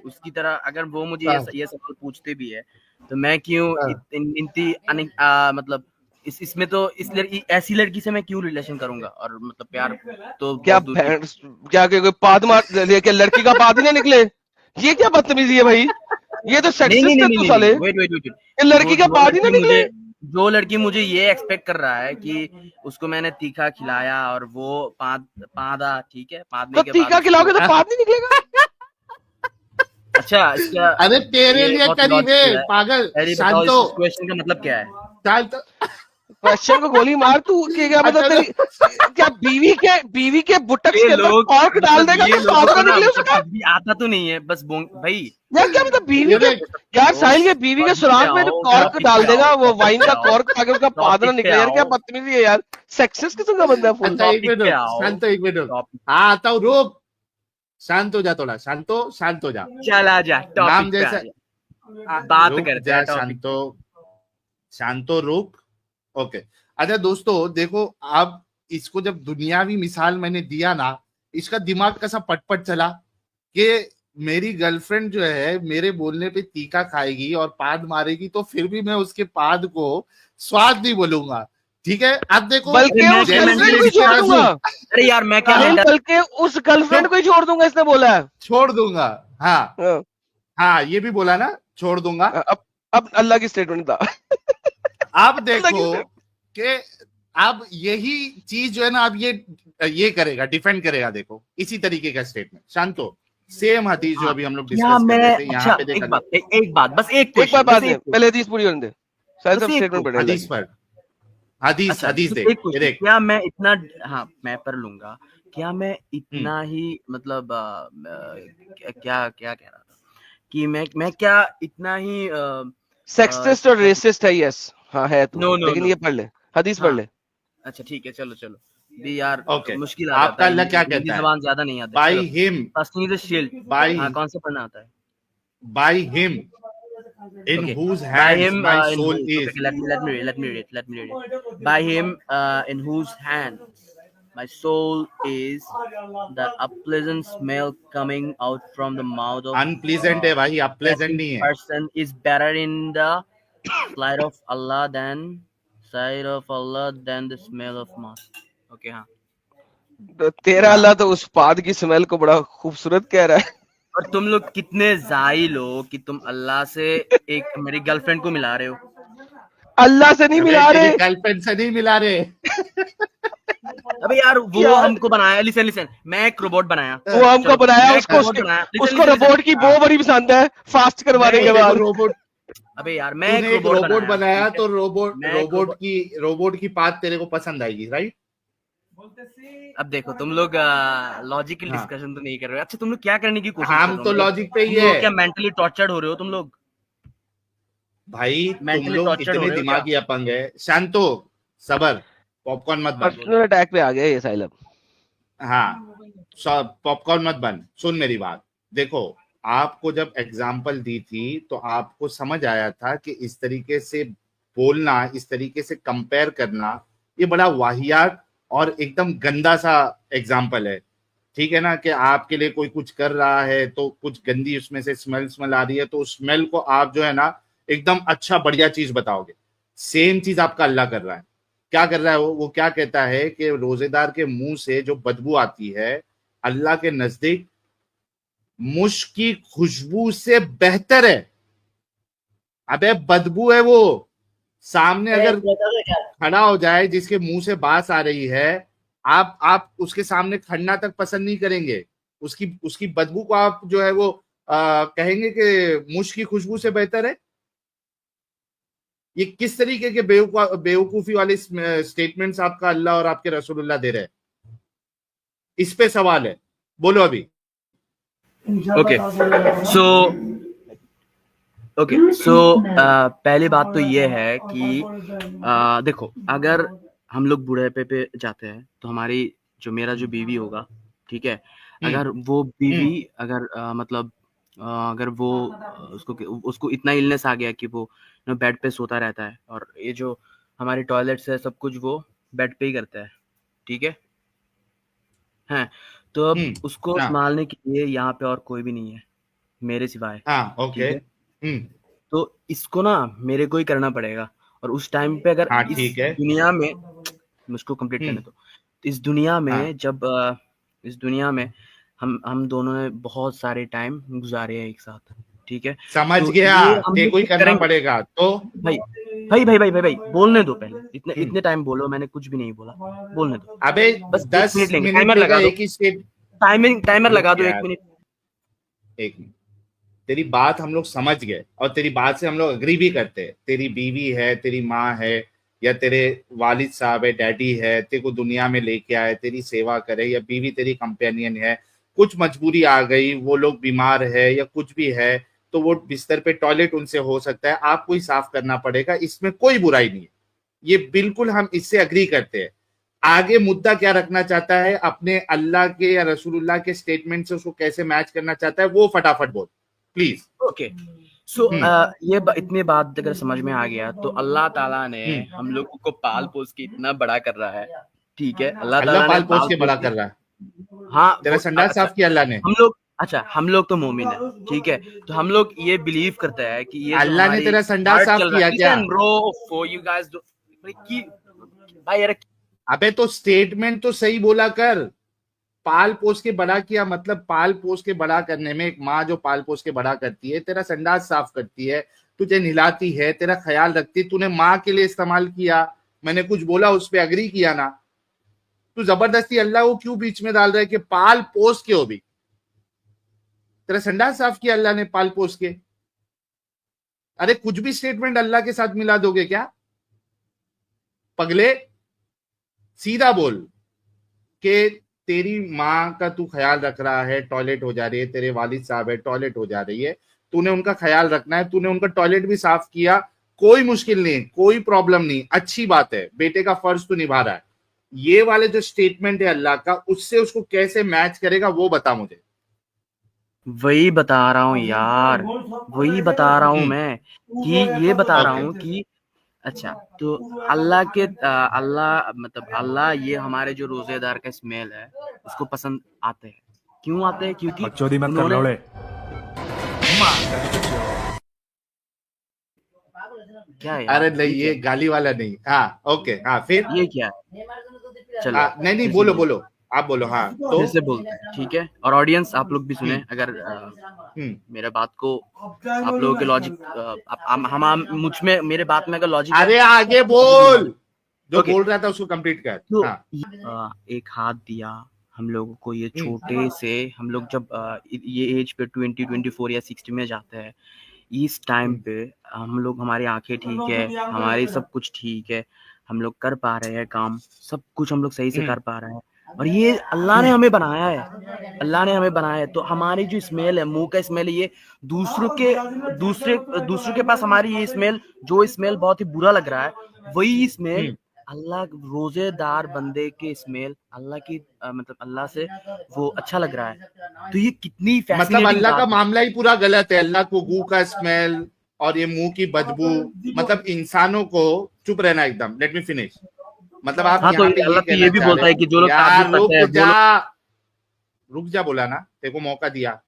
उसकी तरह, अगर वो मुझे ये सवाल पूछते भी है तो मैं क्यों मतलब इसमें तो ऐसी लड़की से मैं क्यों रिलेशन करूंगा, और मतलब प्यार तो क्या क्या कोई पाद मार क्या लड़की का पाद ही ना निकले? ये क्या बदतमीजी है भाई, ये तो सेक्सिस्ट है तू साले। वेट, ये लड़की का पाद ही ना निकले। जो लड़की मुझे ये एक्सपेक्ट कर रहा है कि उसको मैंने तीखा खिलाया और वो पादा, ठीक है, पादने तो के तीखा बाद खिलाओगे तो पाद नहीं निकलेगा। अच्छा, इसका अरे तेरे लिए करीब है पागल। शांतो, इस क्वेश्चन का मतलब क्या है? शांतो, क्वेश्चन को गोली मार तू, क्या मतलब तेरी क्या बीवी के बुटक्स के अंदर कॉर्क डाल देगा तो स्वाद ना निकले उसका? आता तो नहीं है बस भाई यार क्या मतलब बीवी के, यार साहिल के बीवी के सुराख में जो कॉर्क डाल देगा, वो वाइन का कॉर्क ताकि उसका पाद ना निकले। यार क्या बदतमीजी है यार, सेक्सिस्ट किस्म का बंदा है फुल। अच्छा एक मिनट, शांतो एक मिनट, हाँ आता हूँ, रुक, शांत हो जा थोड़ा, शांत हो जा, चला जा नाम टॉपिक जैसा पे बात करते हैं। शांतो रुक। ओके, अच्छा दोस्तों देखो, अब इसको जब दुनियावी मिसाल मैंने दिया ना, इसका दिमाग कैसा पटपट चला कि मेरी गर्लफ्रेंड जो है मेरे बोलने पे तीखा खाएगी और पाद मारेगी, तो फिर भी मैं उसके पाद को स्वाद नहीं बोलूंगा, ठीक है? अब देखो, बल्कि उस गर्लफ्रेंड को ही छोड़ दूंगा। अरे यार मैं क्या, बल्कि उस गर्लफ्रेंड को ही छोड़ दूंगा, इसने बोला है छोड़ दूंगा। हाँ, ये भी बोला ना, छोड़ दूंगा। अब अल्लाह की स्टेटमेंट था। आप देखो कि अब यही चीज जो है ना, अब ये करेगा, डिफेंड करेगा। देखो इसी तरीके का स्टेटमेंट, शांतो, सेम हदीस जो अभी हम लोग डिस्कस कर रहे थे यहाँ पे, देखा एक बात पहले हदीस पूरी होने दे, शायद सब स्टेटमेंट पढ़े हदीस पर, हदीस देख, क्या मैं इतना, हाँ मैं पढ़ लूंगा, क्या मैं इतना ही मतलब क्या कह रहा था, कि मैं क्या इतना ही सेक्सिस्ट और रेसिस्ट है, यस हाँ है तू, नो नो लेकिन नो ये पढ़ ले, हदीस पढ़ हाँ ले। अच्छा ठीक है, चलो चलो भी यार ओके, मुश्किल आ जाता आपका है, अल्लाह क्या हिंदी कहता है? जबान ज्यादा नहीं आता है। बाय चलो him, first is shield, by हाँ कौन सा पढ़ना आता है? By him in Okay. whose By hands him my in soul whose, is. okay, let me read it. By him in whose hands my soul is, the unpleasant smell coming out from the mouth of unpleasant है भाई, अपलेजेंट blessed नहीं है। person is better in the sight of Allah than the smell of mouth. Okay, हाँ। तो तेरा हाँ, अल्लाह तो उस पाद की स्मेल को बड़ा खूबसूरत कह रहा है। और तुम लोग कितने जाहिल हो कि तुम अल्लाह से एक मेरी गर्लफ्रेंड को मिला रहे हो। अल्लाह से नहीं अबे मिला तेरी रहे गर्लफ्रेंड से नहीं मिला रहे। अबे यार वो क्या हमको बनाया, लिसन मैं एक रोबोट बनाया, वो हमको चलो बनाया, मैं एक उसको रोबोट बनाया, उसको लिसन रोबोट की हाँ। वो बड़ी पसंद है फास्ट करवाने मैं के तेरे को बाद। रोबोट, अबे यार मैं एक तूने एक रोबोट रोबोट बनाया ठीक है? तो रोबोट मैं एक रोबोट की बात तेरे को पसंद आएगी, राइट? अब देखो तुम लोग लॉजिकल हाँ, डिस्कशन तो नहीं कर रहे हो। अच्छा तुम लोग क्या करने की कोशिश कर हम रहे हो, तो मतलब लॉजिक पे ही तुम है लोग क्या मेंटली टॉर्चर्ड हो रहे हो? तुम लोग भाई, तुम मेंटली लोग टॉर्चर्ड हो इतने रहे हो क्या? दिमागी अपंग है। शांतो, सबर, पॉपकॉर्न मत बन। पर्सनल अटैक पे आ गया ये साइलब। हाँ, पॉपकॉर्न मत बन, सुन मेरी बात। देखो, आपको जब एग्जाम्पल दी थी तो आपको समझ आया था कि इस तरीके से बोलना, इस तरीके से कंपेयर करना, ये बड़ा वाहियात और एकदम गंदा सा एग्जाम्पल है। ठीक है ना, कि आपके लिए कोई कुछ कर रहा है तो कुछ गंदी उसमें से स्मेल आ रही है, तो उस स्मेल को आप जो है ना एकदम अच्छा बढ़िया चीज बताओगे। सेम चीज आपका अल्लाह कर रहा है। क्या कर रहा है वो क्या कहता है कि रोजेदार के मुंह से जो बदबू आती है, अल्लाह के नजदीक मुश्क की खुशबू से बेहतर है। अबे बदबू है वो। सामने अगर खड़ा हो जाए जिसके मुंह से बास आ रही है, आप उसके सामने खड़ना तक पसंद नहीं करेंगे। उसकी उसकी बदबू को आप जो है वो कहेंगे कि मुश्क की खुशबू से बेहतर है। ये किस तरीके के बेवकूफी वाले स्टेटमेंट्स आपका अल्लाह और आपके रसूलुल्लाह दे रहे हैं? इस पे सवाल है, बोलो अभी। ओके सो पहली बात तो ये है कि देखो अगर हम लोग बुढ़ापे पे जाते हैं तो हमारी जो मेरा जो बीवी होगा, ठीक है, अगर वो बीवी अगर मतलब अगर वो उसको इतना इलनेस आ गया कि वो बेड पे सोता रहता है और ये जो हमारी टॉयलेट्स है सब कुछ वो बेड पे ही करता है, ठीक है हैं, तो अब उसको हाँ, संभालने के लिए यहाँ पे और कोई भी नहीं है मेरे सिवाय, हाँ, ओके, ठीक है। तो इसको ना मेरे को ही करना पड़ेगा, और उस टाइम पे अगर हाँ, इस ठीक है। दुनिया में मुझको कंप्लीट करने दो, तो इस दुनिया में हाँ, जब इस दुनिया में हम दोनों ने बहुत सारे टाइम गुजारे हैं एक साथ, ठीक है। समझ तो गया, ये हम तेरे लोग को ही करना करेंगे पड़ेगा तो। भाई भाई बोलने दो पहले, इतने टाइम बोलो, मैंने कुछ भी नहीं बोला, बोलने दो अबे बस 10 1 मिनट लेंगे, मिनट टाइमर देगा लगा दो, एक ही स्टेट। टाइमर लगा दो 1 यार, मिनट। एक मिनट, तेरी बात हम लोग समझ गए और तेरी बात से हम लोग अग्री भी करते हैं। तेरी बीवी है, तेरी माँ है, या तेरे वालिद साहब है, डैडी है, तेरे को दुनिया में लेके आए, तेरी सेवा करे, या बीवी तेरी कंपेनियन है, कुछ मजबूरी आ गई, वो लोग बीमार है या कुछ भी है, तो वो बिस्तर पे टॉयलेट उनसे हो सकता है, आपको ही साफ करना पड़ेगा, इसमें कोई बुराई नहीं है। ये बिल्कुल हम इससे अग्री करते हैं। आगे मुद्दा क्या रखना चाहता है, अपने अल्लाह के या रसूलुल्लाह के स्टेटमेंट से उसको कैसे मैच करना चाहता है, वो फटाफट बोल प्लीज। ओके सो ये इतनी बात अगर समझ में आ गया तो अल्लाह ताला ने हम लोगों को पाल पोस के इतना बड़ा कर रहा है, ठीक है। अल्लाह ताला ने पाल पोस के बड़ा कर रहा है। हाँ तेरा संडास साफ किया अल्लाह ने। हम लोग तो मोमिन है, ठीक है। तो हम लोग ये बिलीव करते हैं कि ये अल्लाह ने तेरा संडास साफ किया क्या? Bro for you guys do भाई यार, अबे तो स्टेटमेंट तो सही बोला कर। पाल पोस के बड़ा किया मतलब पाल पोस के बड़ा करने में, एक माँ जो पाल पोस के बड़ा करती है, तेरा संडास साफ करती है, तुझे नहलाती है, तेरा ख्याल रखती है, तूने माँ के लिए इस्तेमाल किया, मैंने कुछ बोला उस पर अग्री किया ना। तू जबरदस्ती अल्लाह को क्यों बीच में डाल रहा है कि पाल पोस के हो भी? तेरा संडास साफ किया अल्लाह ने पाल पोस के। अरे कुछ भी स्टेटमेंट अल्लाह के साथ मिला दोगे क्या पगले? सीधा बोल कि तेरी माँ का तू ख्याल रख रहा है, टॉयलेट हो जा रही है, तेरे वालिद साहब है, टॉयलेट हो जा रही है, तूने उनका ख्याल रखना है, तूने उनका टॉयलेट भी साफ किया, कोई मुश्किल नहीं, कोई प्रॉब्लम नहीं, अच्छी बात है, बेटे का फर्ज तो निभा रहा है। ये वाले जो स्टेटमेंट है अल्लाह का, उससे उसको कैसे मैच करेगा वो बता मुझे। वही बता रहा हूँ यार, वही बता रहा हूँ मैं कि ये बता रहा हूँ कि अच्छा, तो अल्लाह के अल्लाह मतलब अल्लाह ये हमारे जो रोजेदार का स्मेल है उसको पसंद आते हैं। क्यों आते हैं? क्योंकि बकचोदी मत कर उन्होंने लोड़े। क्या है यार, अरे नहीं, ये ये क्या गाली वाला नहीं। हाँ ओके, हाँ फिर है? ये क्या है? चलो नहीं फिर से बोलो बोलो, आप बोलो। हाँ तो फिर से बोलते हैं, ठीक है? और ऑडियंस आप लोग भी सुने, अगर मेरे बात को आप लोगों के लॉजिक हम मुझ में मेरे बात में अगर लॉजिक है, अरे आगे बोल, जो ओके। बोल रहा था उसको कंप्लीट कर। तो हाँ एक हाथ दिया हम लोगों को, ये छोटे से हम लोग जब ये एज पे 20, 24 या 60 में जाते हैं, इस टाइम पे हम लोग, हमारी आंखें ठीक है, हमारी सब कुछ ठीक है, हम लोग कर पा रहे हैं काम, सब कुछ हम लोग सही से कर पा रहे हैं, और ये अल्लाह ने हमें बनाया है, अल्लाह ने हमें बनाया है। तो हमारी जो स्मेल है, मुंह का स्मेल है, ये दूसरों के पास हमारी ये स्मेल, जो स्मेल बहुत ही बुरा लग रहा है, वही स्मेल अल्लाह, रोजेदार बंदे के स्मेल अल्लाह की मतलब अल्लाह से वो अच्छा लग रहा है। तो ये कितनी मतलब फैसिनेटिंग अल्लाह का बात है। मामला ही पूरा गलत है। अल्लाह को गू का स्मेल और ये मुंह की बदबू, मतलब इंसानों को, चुप रहना एकदम, लेट मी फिनिश। मतलब आप हाँ, तो यहाँ पे ये अल्लाह तो कहना ये भी चाह बोलता रहे है हो, कि जो लोग यार ताज्जुद करते हैं वो लोग, रुक जा बोला ना, तेरे को मौका दिया।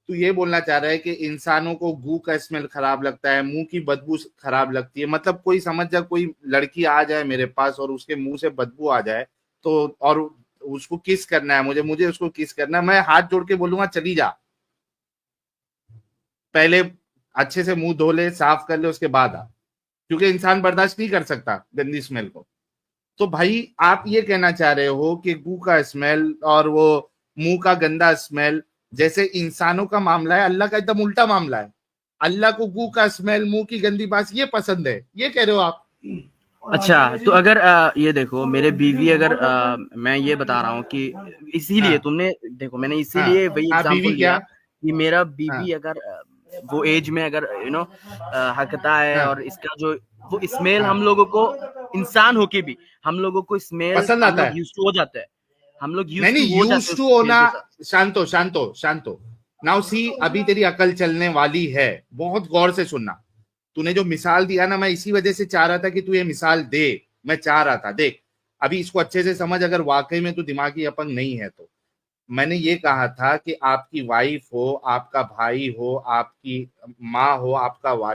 तू ये बोलना चाह रहा है कि इंसानों को गू का स्मेल खराब लगता है, मुंह की बदबू खराब लगती है। मतलब कोई समझ जा, कोई लड़की आ जाए मेरे पास और उसके मुंह से बदबू आ जाए तो, और उसको किस करना है, मुझे उसको किस करना है, मैं हाथ जोड़ के बोलूंगा चली जा, पहले अच्छे से मुंह धो ले, साफ कर ले, उसके बाद आ, क्योंकि इंसान बर्दाश्त नहीं कर सकता गंदी स्मेल को। तो भाई आप ये कहना चाह रहे हो कि गू का स्मेल और वो मुंह का गंदा स्मेल जैसे इंसानों का मामला है, अल्लाह का एकदम उल्टा मामला है। अल्लाह को गू का स्मेल, मुंह की गंदी बात ये पसंद है, ये कह रहे हो आप? अच्छा, तो अगर ये देखो, मेरे बीवी अगर मैं ये बता रहा हूँ कि इसीलिए तुमने देखो, मैंने इसीलिए वही बीवी एग्जांपल क्या? लिया कि मेरा बीवी अगर वो एज में अगर हकता है, और इसका जो वो स्मेल हम लोगों को, इंसान होके भी हम लोगों को स्मेल, पसंद हम आता लोग है? यूज्ड हो जाते हैं, हम लोग नहीं यूज्ड हो जाते यूज हैं टू उस होना। स्मेल के साथ। शांतो नाउ सी, अभी तेरी अकल चलने वाली है, बहुत गौर से सुनना। तूने जो मिसाल दिया ना, मैं इसी वजह से चाह रहा था कि तू ये मिसाल दे, मैं चाह रहा था। देख अभी इसको अच्छे से समझ, अगर वाकई में तू दिमागी अपंग नहीं है तो। मैंने ये कहा था कि आपकी वाइफ हो, आपका भाई हो, आपकी माँ हो, आपका